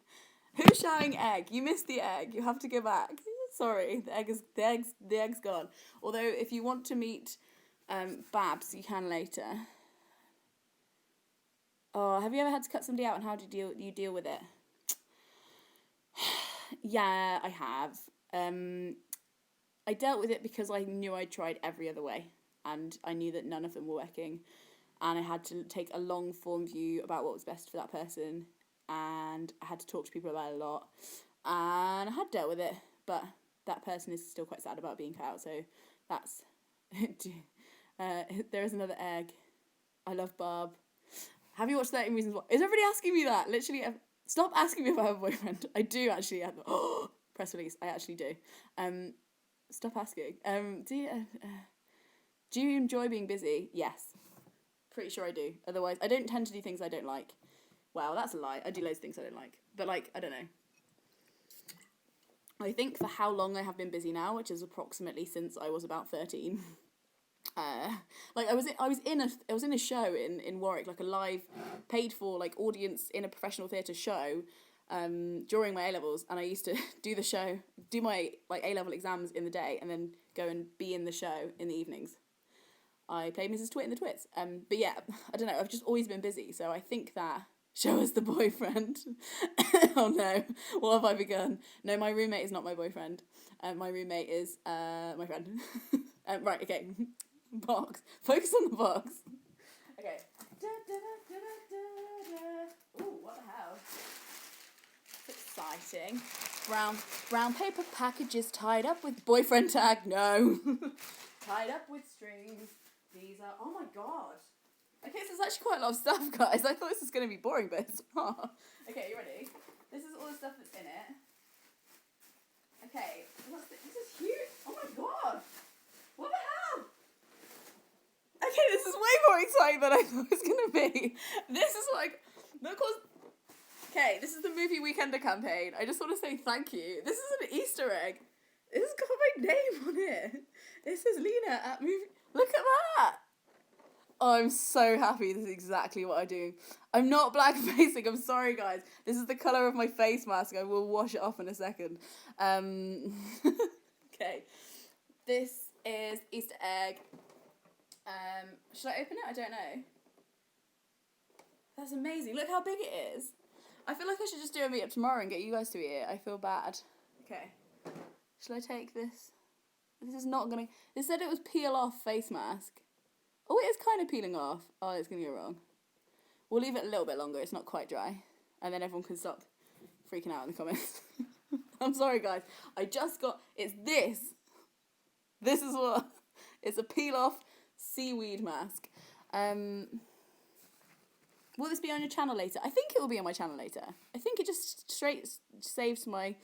Who's shouting egg? You missed the egg. You have to go back. Sorry, the egg's gone. Although if you want to meet Babs, you can later. Oh, have you ever had to cut somebody out and how did you deal with it? Yeah, I have. I dealt with it because I knew I'd tried every other way and I knew that none of them were working and I had to take a long form view about what was best for that person and I had to talk to people about it a lot and I had dealt with it, but that person is still quite sad about being cut out, so that's there is another egg. I love Barb. Have you watched 13 Reasons Why? Is everybody asking me that? Literally, stop asking me if I have a boyfriend. I do actually. Press release. I actually do. Stop asking. Do you enjoy being busy? Yes. Pretty sure I do. Otherwise, I don't tend to do things I don't like. Wow, that's a lie. I do loads of things I don't like. But, like, I don't know. I think for how long I have been busy now, which is approximately since I was about 13. Like I was in a show in Warwick, like a live paid for like audience in a professional theatre show during my A-levels, and I used to do my like A-level exams in the day and then go and be in the show in the evenings. I played Mrs. Twit in the Twits. But yeah, I don't know, I've just always been busy, so I think that show us the boyfriend. Oh no, what have I begun? No, my roommate is not my boyfriend. My roommate is my friend. Right, okay. Box. Focus on the box. Okay. Ooh, what the hell? It's exciting. Brown paper packages tied up with boyfriend tag. No. Tied up with strings. These are, oh my god. Okay, so there's actually quite a lot of stuff, guys. I thought this was going to be boring, but it's not. Okay, you ready? This is all the stuff that's in it. Okay, this is huge. Oh my god. What the hell? Okay, this is way more exciting than I thought it was going to be. This is like, okay, this is the Movie Weekender campaign. I just want to say thank you. This is an Easter egg. This has got my name on it. It says Lena at Movie. Look at that. Oh, I'm so happy. This is exactly what I do. I'm not blackfacing. I'm sorry, guys. This is the colour of my face mask. I will wash it off in a second. Okay. This is Easter egg. Should I open it? I don't know. That's amazing. Look how big it is. I feel like I should just do a meet up tomorrow and get you guys to eat it. I feel bad. Okay. Shall I take this? This is not gonna... They said it was peel off face mask. Oh, it is kind of peeling off. Oh, it's gonna go wrong. We'll leave it a little bit longer. It's not quite dry. And then everyone can stop freaking out in the comments. I'm sorry, guys. I just got... It's this. This is what... It's a peel off seaweed mask. Will this be on your channel later? I think it will be on my channel later. I think it just straight saves my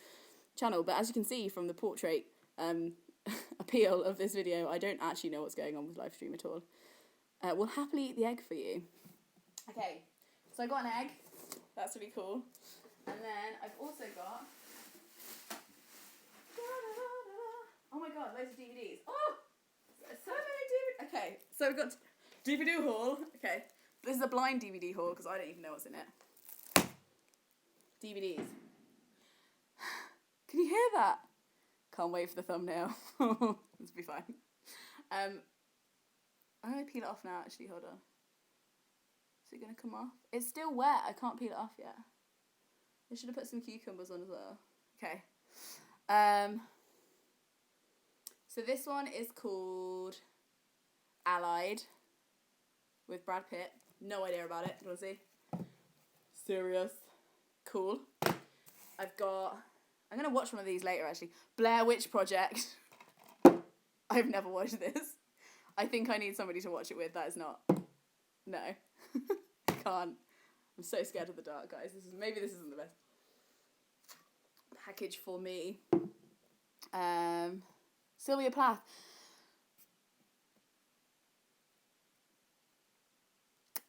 channel. But as you can see from the portrait appeal of this video, I don't actually know what's going on with live stream at all. We'll happily eat the egg for you. Okay, so I got an egg. That's really cool. And then I've also got... Oh my god, loads of DVDs. Oh! So many DVDs. Okay, so we've got DVD haul. Okay, this is a blind DVD haul because I don't even know what's in it. DVDs. Can you hear that? Can't wait for the thumbnail. This will be fine. I'm going to peel it off now, actually. Hold on. Is it going to come off? It's still wet. I can't peel it off yet. I should have put some cucumbers on as well. Okay. So this one is called Allied with Brad Pitt. No idea about it. Do you want to see? Serious. Cool. I've got... I'm going to watch one of these later, actually. Blair Witch Project. I've never watched this. I think I need somebody to watch it with. That is not... No. Can't. I'm so scared of the dark, guys. Maybe this isn't the best package for me. Sylvia Plath.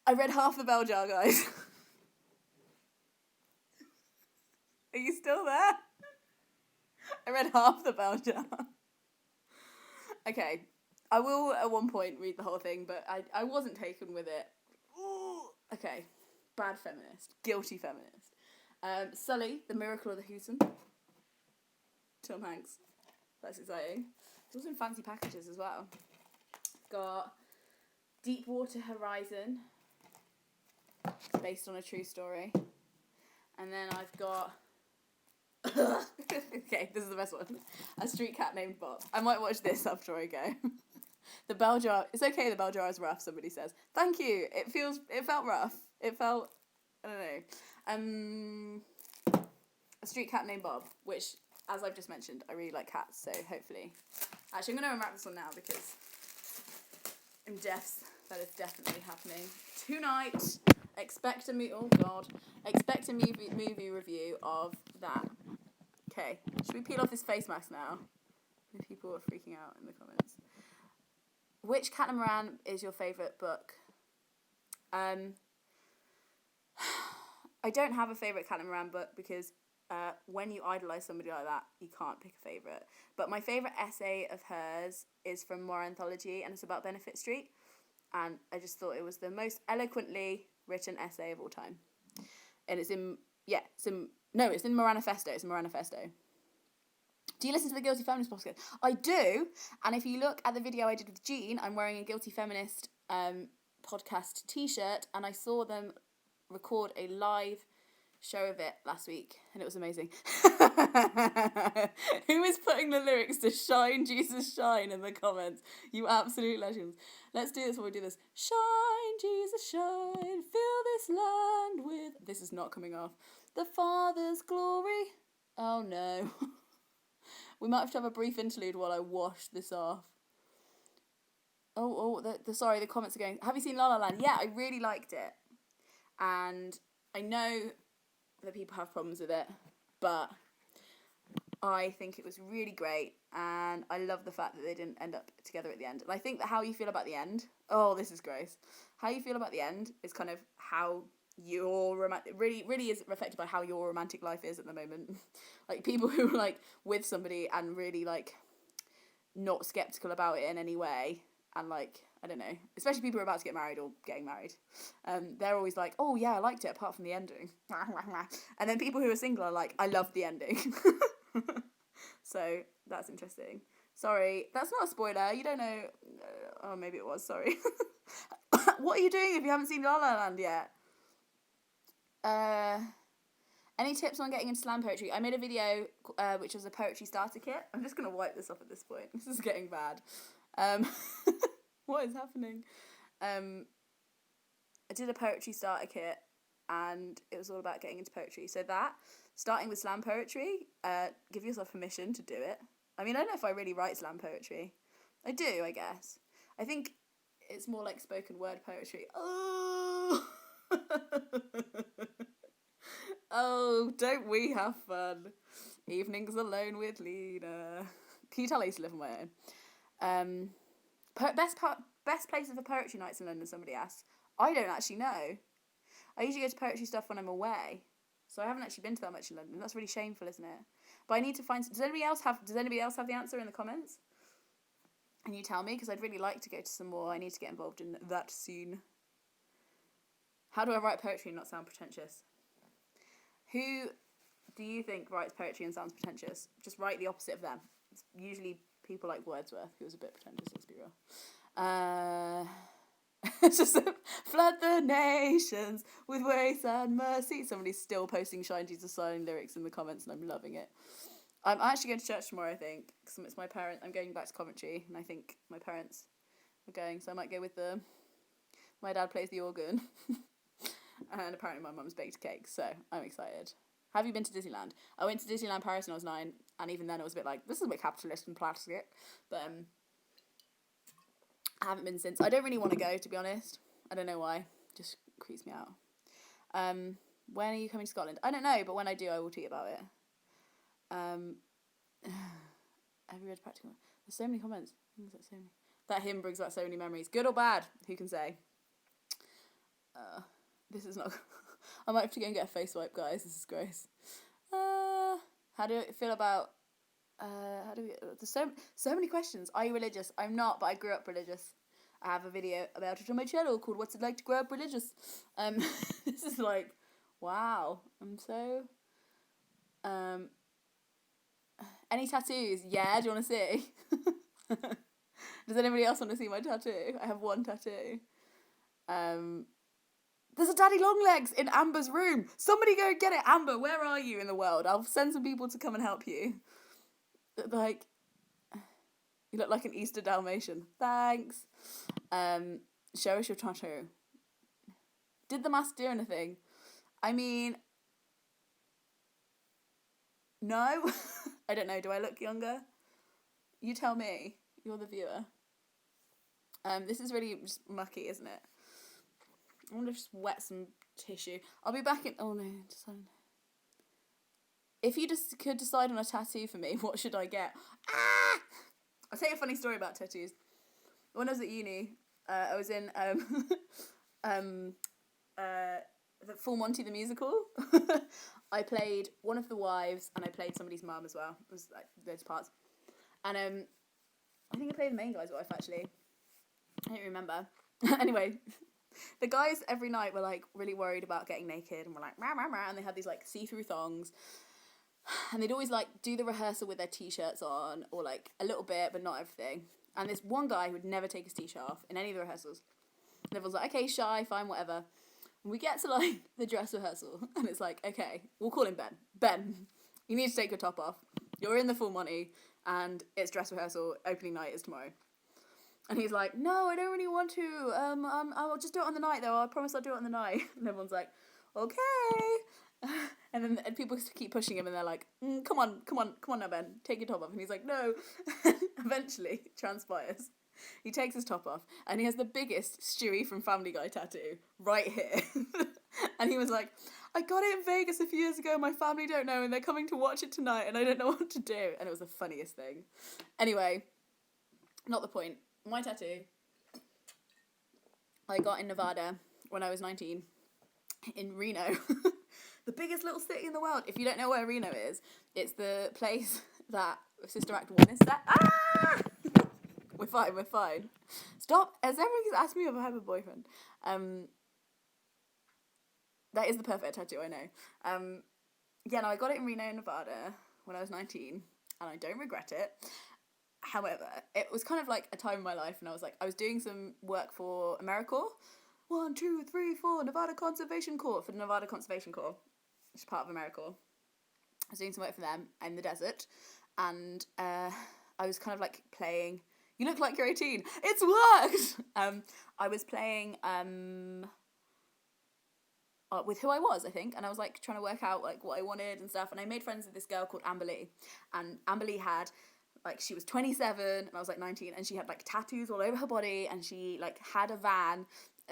I read half the bell jar, guys. Are you still there? I read half the bell jar. Okay. I will at one point read the whole thing, but I wasn't taken with it. Ooh. Okay. Bad feminist. Guilty feminist. Sully, The Miracle of the Hooten. Tom Hanks. That's exciting. It's also in fancy packages as well. Got Deepwater Horizon. It's based on a true story. And then I've got... Okay, this is the best one. A Street Cat Named Bob. I might watch this after I go. The bell jar... It's okay, the bell jar is rough, somebody says. Thank you. It felt rough. It felt... I don't know. A Street Cat Named Bob, which... As I've just mentioned, I really like cats, so hopefully... Actually, I'm going to unwrap this one now because in deaths, that is definitely happening. Tonight, expect a movie review of that. Okay, should we peel off this face mask now? People are freaking out in the comments. Which Catamaran is your favourite book? I don't have a favourite Catamaran book because... when you idolise somebody like that, you can't pick a favourite. But my favourite essay of hers is from More Anthology, and it's about Benefit Street. And I just thought it was the most eloquently written essay of all time. And it's in Moranifesto. It's in Moranifesto. Do you listen to the Guilty Feminist podcast? I do. And if you look at the video I did with Jean, I'm wearing a Guilty Feminist podcast t-shirt, and I saw them record a live show of it last week, and it was amazing. Who is putting the lyrics to Shine, Jesus, Shine in the comments? You absolute legends. Let's do this while we do this. Shine, Jesus, shine, fill this land with... This is not coming off. The Father's glory. Oh, no. We might have to have a brief interlude while I wash this off. Sorry, the comments are going... Have you seen La La Land? Yeah, I really liked it. And I know... that people have problems with it, but I think it was really great, and I love the fact that they didn't end up together at the end. And I think that how you feel about the end, oh, this is gross. How you feel about the end is kind of how your really is reflected by how your romantic life is at the moment. Like people who are like with somebody and really like not skeptical about it in any way, and like, I don't know, especially people who are about to get married or getting married. They're always like, oh yeah, I liked it apart from the ending. And then people who are single are like, I love the ending. So that's interesting. Sorry, that's not a spoiler. You don't know. Oh, maybe it was. Sorry. What are you doing if you haven't seen La La Land yet? Any tips on getting into slam poetry? I made a video which was a poetry starter kit. I'm just gonna wipe this off at this point. This is getting bad. What is happening? I did a poetry starter kit, and it was all about getting into poetry. So that, starting with slam poetry, give yourself permission to do it. I mean, I don't know if I really write slam poetry. I do, I guess. I think it's more like spoken word poetry. Oh, oh, don't we have fun? Evenings alone with Lena. Can you tell I used to live on my own? Best places for poetry nights in London, somebody asks. I don't actually know. I usually go to poetry stuff when I'm away, so I haven't actually been to that much in London. That's really shameful, isn't it? But I need to find. Does anybody else have the answer in the comments? And you tell me, because I'd really like to go to some more. I need to get involved in that scene. How do I write poetry and not sound pretentious? Who do you think writes poetry and sounds pretentious? Just write the opposite of them. It's usually people like Wordsworth, who was a bit pretentious, let's be real. It's just flood the nations with grace and mercy. Somebody's still posting Shine Jesus Sign lyrics in the comments, and I'm loving it. I'm actually going to church tomorrow, I think, because it's my parents. I'm going back to Coventry, and I think my parents are going, so I might go with them. My dad plays the organ, and apparently my mum's baked a cake, so I'm excited. Have you been to Disneyland? I went to Disneyland Paris when I was 9, and even then it was a bit like, this is a bit capitalist and plastic, but I haven't been since. I don't really want to go, to be honest. I don't know why. Just creeps me out. When are you coming to Scotland? I don't know, but when I do, I will tweet about it. Have you read Practical? There's so many comments. That hymn brings back so many memories. Good or bad? Who can say? This is not... I might have to go and get a face wipe, guys. This is gross. How do you feel about... There's so many questions. Are you religious? I'm not, but I grew up religious. I have a video about it on my channel called What's It Like to Grow Up Religious. This is like, wow. I'm so... Any tattoos? Yeah, do you want to see? Does anybody else want to see my tattoo? I have one tattoo. There's a Daddy Longlegs in Amber's room. Somebody go get it. Amber, where are you in the world? I'll send some people to come and help you. Like, you look like an Easter Dalmatian. Thanks. Show us your tattoo. Did the mask do anything? I mean, no. I don't know. Do I look younger? You tell me. You're the viewer. This is really just mucky, isn't it? I want to just wet some tissue. I'll be back in... Oh, no. If you just could decide on a tattoo for me, what should I get? Ah! I'll tell you a funny story about tattoos. When I was at uni, I was in the Full Monty the Musical. I played one of the wives, and I played somebody's mum as well. It was like those parts. And I think I played the main guy's wife, actually. I don't remember. Anyway, the guys every night were like really worried about getting naked, and were like rah, rah, rah, and they had these like see-through thongs, and they'd always like do the rehearsal with their t-shirts on, or like a little bit but not everything. And this one guy who would never take his t-shirt off in any of the rehearsals, and everyone's like, okay, shy, fine, whatever. And we get to like the dress rehearsal, and it's like, okay, we'll call him Ben, you need to take your top off, you're in the Full Monty, and it's dress rehearsal, opening night is tomorrow. And he's like, no, I don't really want to. I'll just do it on the night, though. I promise I'll do it on the night. And everyone's like, okay. And then people keep pushing him, and they're like, come on now, Ben. Take your top off. And he's like, no. Eventually, it transpires. He takes his top off, and he has the biggest Stewie from Family Guy tattoo right here. And he was like, I got it in Vegas a few years ago. My family don't know, and they're coming to watch it tonight, and I don't know what to do. And it was the funniest thing. Anyway, not the point. My tattoo, I got in Nevada when I was 19, in Reno. The biggest little city in the world. If you don't know where Reno is, it's the place that Sister Act 1 is set. Ah! We're fine. Stop, as everyone's asked me if I have a boyfriend. That is the perfect tattoo, I know. Yeah, no, I got it in Reno, Nevada when I was 19, and I don't regret it. However, it was kind of like a time in my life, and I was doing some work for AmeriCorps. 1, 2, 3, 4, Nevada Conservation Corps, for the Nevada Conservation Corps, which is part of AmeriCorps. I was doing some work for them in the desert, and I was kind of like playing. You look like you're 18. It's worked. I was playing with who I was, I think, and I was like trying to work out like what I wanted and stuff. And I made friends with this girl called Amber Lee, and Amber Lee had like, she was 27 and I was like 19, and she had like tattoos all over her body, and she like had a van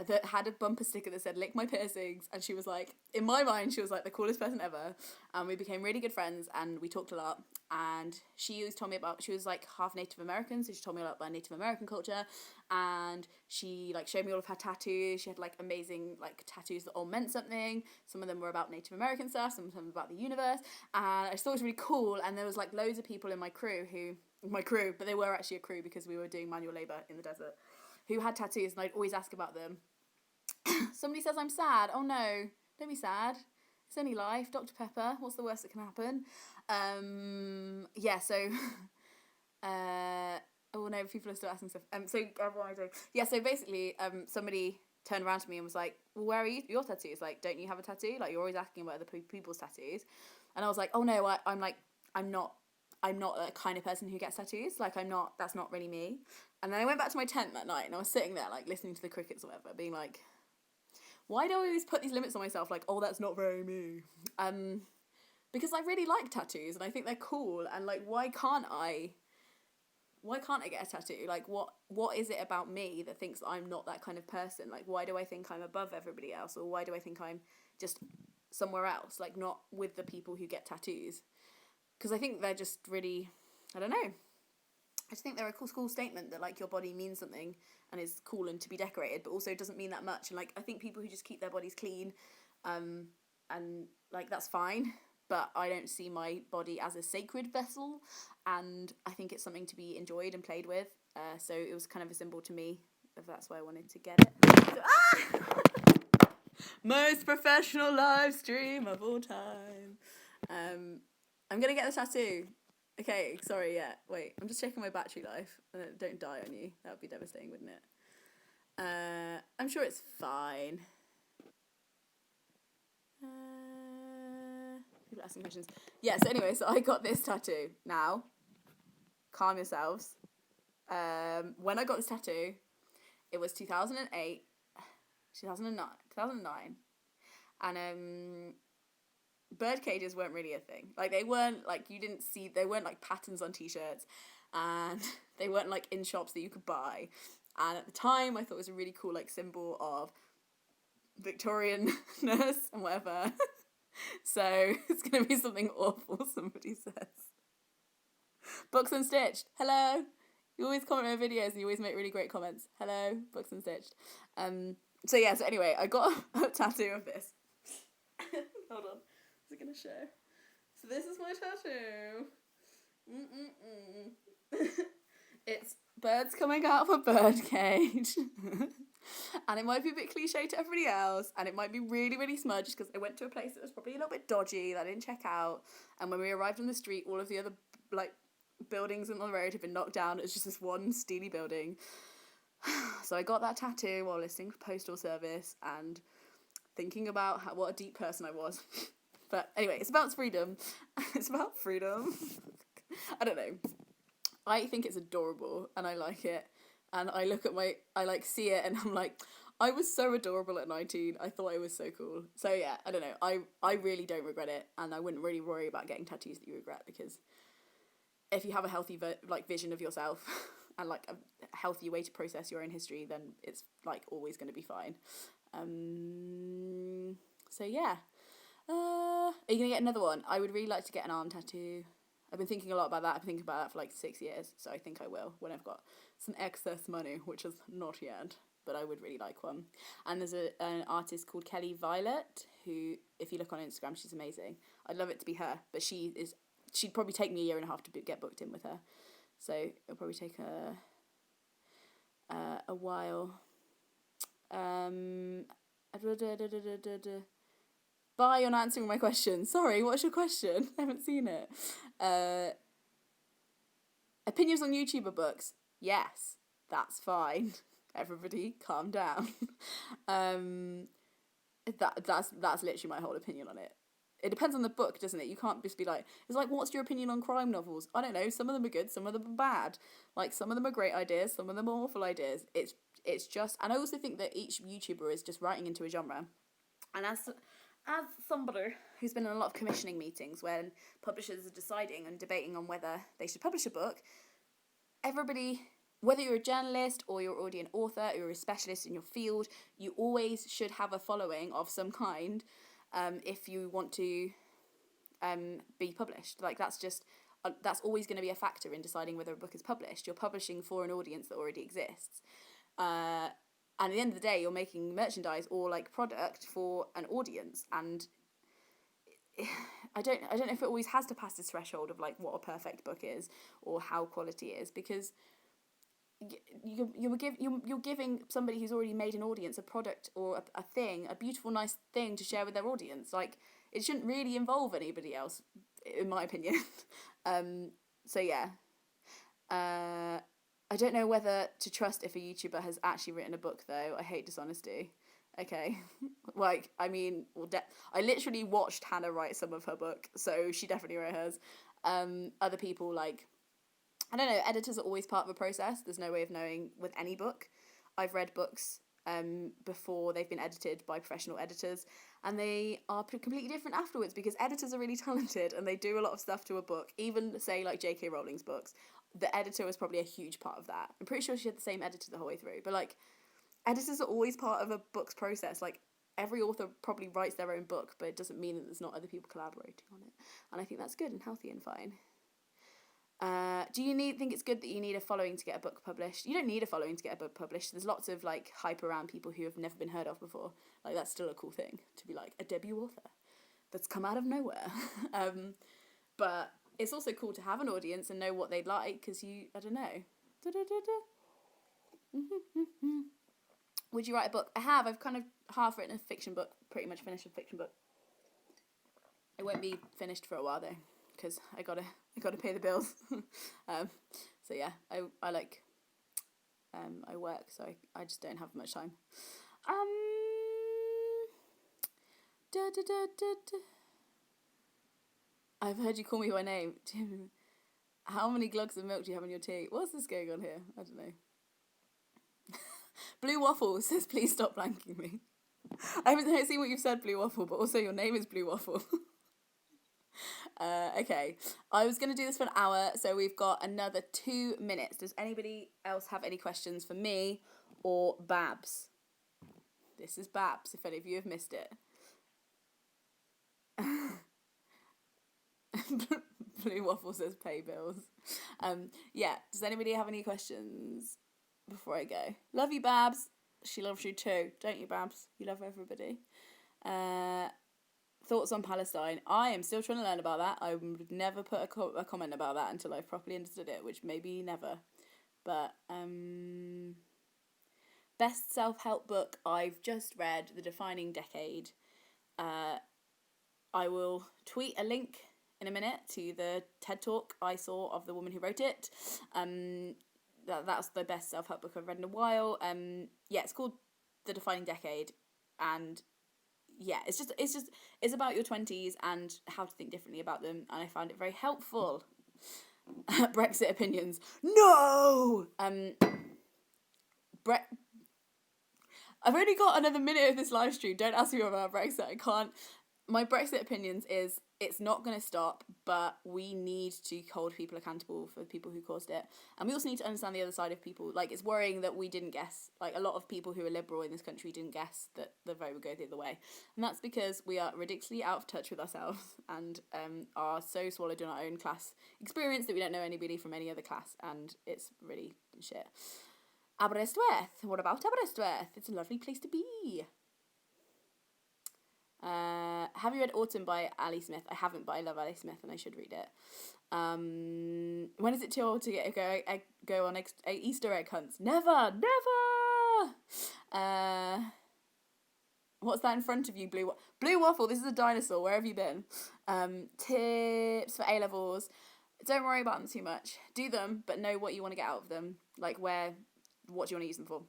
that had a bumper sticker that said "lick my piercings," and she was like, in my mind, she was like the coolest person ever, and we became really good friends, and we talked a lot. And she always told me about, she was like half Native American, so she told me a lot about Native American culture, and she like showed me all of her tattoos. She had like amazing like tattoos that all meant something. Some of them were about Native American stuff, some of them about the universe, and I just thought it was really cool. And there was like loads of people in my crew, but they were actually a crew because we were doing manual labour in the desert, who had tattoos, and I'd always ask about them. Somebody says I'm sad. Oh no, don't be sad. It's only life. Dr. Pepper, what's the worst that can happen? Yeah, so... oh no, people are still asking stuff. What am I doing? Yeah, so basically, somebody turned around to me and was like, well, where are your tattoos? Like, don't you have a tattoo? Like, you're always asking about other people's tattoos. And I was like, oh no, I'm not the kind of person who gets tattoos. Like, that's not really me. And then I went back to my tent that night, and I was sitting there, like, listening to the crickets or whatever, being like, why do I always put these limits on myself? Like, oh, that's not very me. Because I really like tattoos, and I think they're cool, and, like, why can't I get a tattoo? Like, what is it about me that thinks I'm not that kind of person? Like, why do I think I'm above everybody else? Or why do I think I'm just somewhere else? Like, not with the people who get tattoos. Because I think they're just really, I don't know. I just think they're a cool statement that, like, your body means something and is cool and to be decorated, but also doesn't mean that much. And, like, I think people who just keep their bodies clean, and, like, that's fine. But I don't see my body as a sacred vessel, and I think it's something to be enjoyed and played with. So it was kind of a symbol to me. That's why I wanted to get it. So, most professional live stream of all time. I'm gonna get the tattoo. Okay, sorry, yeah. Wait, I'm just checking my battery life. Don't die on you. That would be devastating, wouldn't it? I'm sure it's fine. People asking questions. Yeah, so anyway, so I got this tattoo. Now, calm yourselves. When I got this tattoo, it was 2008, 2009. And bird cages weren't really a thing. Like, they weren't, like, they weren't like patterns on t-shirts, and they weren't like in shops that you could buy. And at the time, I thought it was a really cool, like, symbol of Victorian-ness and whatever. So it's gonna be something awful, somebody says. Books and Stitched, hello. You always comment on my videos and you always make really great comments. Hello, Books and Stitched. So anyway, I got a tattoo of this. Hold on, is it gonna show? So this is my tattoo. It's birds coming out of a bird cage. And it might be a bit cliche to everybody else, and it might be really, really smudged because I went to a place that was probably a little bit dodgy that I didn't check out. And when we arrived on the street, all of the other, like, buildings on the road had been knocked down. It was just this one steely building. So I got that tattoo while listening to Postal Service and thinking about what a deep person I was. But anyway, it's about freedom. It's about freedom. I don't know. I think it's adorable and I like it. And I look at I like see it and I'm like, I was so adorable at 19. I thought I was so cool. So yeah, I don't know. I really don't regret it, and I wouldn't really worry about getting tattoos that you regret, because if you have a healthy vision of yourself and like a healthy way to process your own history, then it's like always going to be fine. So yeah. Are you going to get another one? I would really like to get an arm tattoo. I've been thinking a lot about that. I've been thinking about that for like 6 years, so I think I will when I've got some excess money, which is not yet, but I would really like one. And there's an artist called Kelly Violet, who, if you look on Instagram, she's amazing. I'd love it to be her, but she'd probably take me a year and a half to get booked in with her, so it'll probably take her a while. Bye, you're not answering my question. Sorry, what's your question? I haven't seen it. Opinions on YouTuber books? Yes, that's fine. Everybody, calm down. That's literally my whole opinion on it. It depends on the book, doesn't it? You can't just be like, it's like, what's your opinion on crime novels? I don't know. Some of them are good, some of them are bad. Like, some of them are great ideas, some of them are awful ideas. It's just, and I also think that each YouTuber is just writing into a genre. And as somebody who's been in a lot of commissioning meetings when publishers are deciding and debating on whether they should publish a book, everybody, whether you're a journalist or you're already an author or you're a specialist in your field, you always should have a following of some kind if you want to be published. Like, that's always going to be a factor in deciding whether a book is published. You're publishing for an audience that already exists. And at the end of the day, you're making merchandise or like product for an audience, and I don't know if it always has to pass this threshold of like what a perfect book is or how quality is, because you're giving somebody who's already made an audience a product or a thing, a beautiful, nice thing to share with their audience. Like, it shouldn't really involve anybody else, in my opinion. So yeah. I don't know whether to trust if a YouTuber has actually written a book, though. I hate dishonesty. Okay. Like, I mean, I literally watched Hannah write some of her book, so she definitely wrote hers. Other people, like, I don't know, editors are always part of a process. There's no way of knowing with any book. I've read books before they've been edited by professional editors, and they are completely different afterwards, because editors are really talented and they do a lot of stuff to a book. Even, say, like J.K. Rowling's books, the editor was probably a huge part of that. I'm pretty sure she had the same editor the whole way through, but like, editors are always part of a book's process. Like, every author probably writes their own book, but it doesn't mean that there's not other people collaborating on it, and I think that's good and healthy and fine. Do you think it's good that you need a following to get a book published? You don't need a following to get a book published. There's lots of like hype around people who have never been heard of before. Like, that's still a cool thing to be like a debut author that's come out of nowhere. But it's also cool to have an audience and know what they'd like, because I don't know. Would you write a book? I have. I've kind of half written a fiction book, pretty much finished a fiction book. It won't be finished for a while though, because I gotta pay the bills. So yeah, I work, so I just don't have much time. I've heard you call me by name. How many glugs of milk do you have in your tea? What's this going on here? I don't know. Blue Waffle says, please stop blanking me. I haven't seen what you've said, Blue Waffle, but also your name is Blue Waffle. Okay, I was going to do this for an hour, so we've got another 2 minutes. Does anybody else have any questions for me or Babs? This is Babs, if any of you have missed it. Blue Waffle says pay bills. Yeah, does anybody have any questions before I go? Love you, Babs. She loves you too, don't you, Babs? You love everybody. Thoughts on Palestine? I am still trying to learn about that. I would never put a comment about that until I've properly understood it, which maybe never. But best self-help book I've just read, The Defining Decade. I will tweet a link in a minute to the TED Talk I saw of the woman who wrote it. That's the best self-help book I've read in a while. Yeah, it's called The Defining Decade, and yeah, it's about your 20s and how to think differently about them, and I found it very helpful. Brexit opinions. No! I've only got another minute of this live stream. Don't ask me about Brexit. I can't. My Brexit opinions is it's not going to stop, but we need to hold people accountable for the people who caused it. And we also need to understand the other side of people. Like, it's worrying that we didn't guess, like, a lot of people who are liberal in this country didn't guess that the vote would go the other way. And that's because we are ridiculously out of touch with ourselves and are so swallowed in our own class experience that we don't know anybody from any other class. And it's really shit. Aberystwyth. What about Aberystwyth? It's a lovely place to be. Have you read Autumn by Ali Smith? I haven't, but I love Ali Smith and I should read it. When is it too old to go on Easter egg hunts? Never! What's that in front of you, Blue Waffle? This is a dinosaur. Where have you been? Tips for A-levels. don't worry about them too much. Do them, but know what you want to get out of them. Like what do you want to use them for?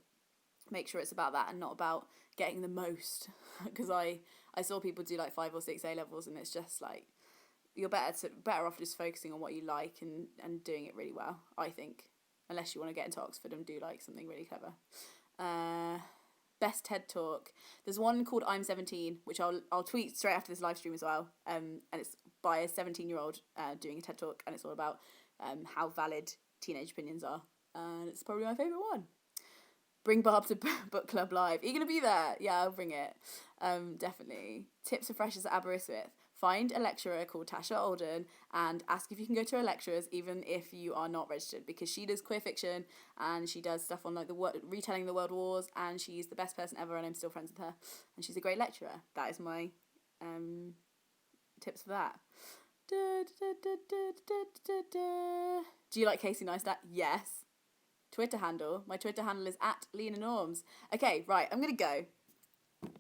Make sure it's about that and not about getting the most. Because I saw people do like 5 or 6 A levels, and it's just like you're better off just focusing on what you like and doing it really well, I think. Unless you want to get into Oxford and do like something really clever. Best TED Talk. There's one called I'm 17, which I'll tweet straight after this live stream as well. And it's by a 17-year-old doing a TED Talk, and it's all about how valid teenage opinions are. And it's probably my favourite one. Bring Barb to Book Club Live. Are you going to be there? Yeah, I'll bring it. Definitely. Tips for freshers at Aberystwyth. Find a lecturer called Tasha Alden and ask if you can go to her lectures even if you are not registered, because she does queer fiction and she does stuff on like retelling the world wars, and she's the best person ever and I'm still friends with her, and she's a great lecturer. That is my tips for that. Do you like Casey Neistat? Yes. Twitter handle. My Twitter handle is @LenaNorms. Okay, right, I'm going to go.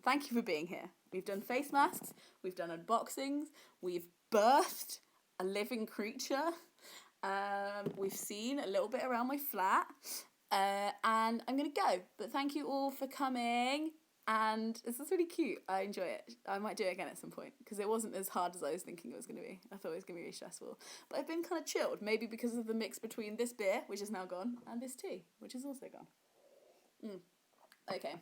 Thank you for being here. We've done face masks, we've done unboxings, we've birthed a living creature, we've seen a little bit around my flat, and I'm going to go. But thank you all for coming, and this is really cute. I enjoy it. I might do it again at some point, because it wasn't as hard as I was thinking it was going to be. I thought it was going to be really stressful. But I've been kind of chilled, maybe because of the mix between this beer, which is now gone, and this tea, which is also gone. Okay.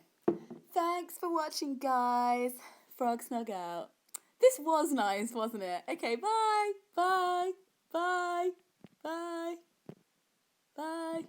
Thanks for watching, guys. Frog snug out. This was nice, wasn't it? Okay, bye. Bye. Bye. Bye. Bye.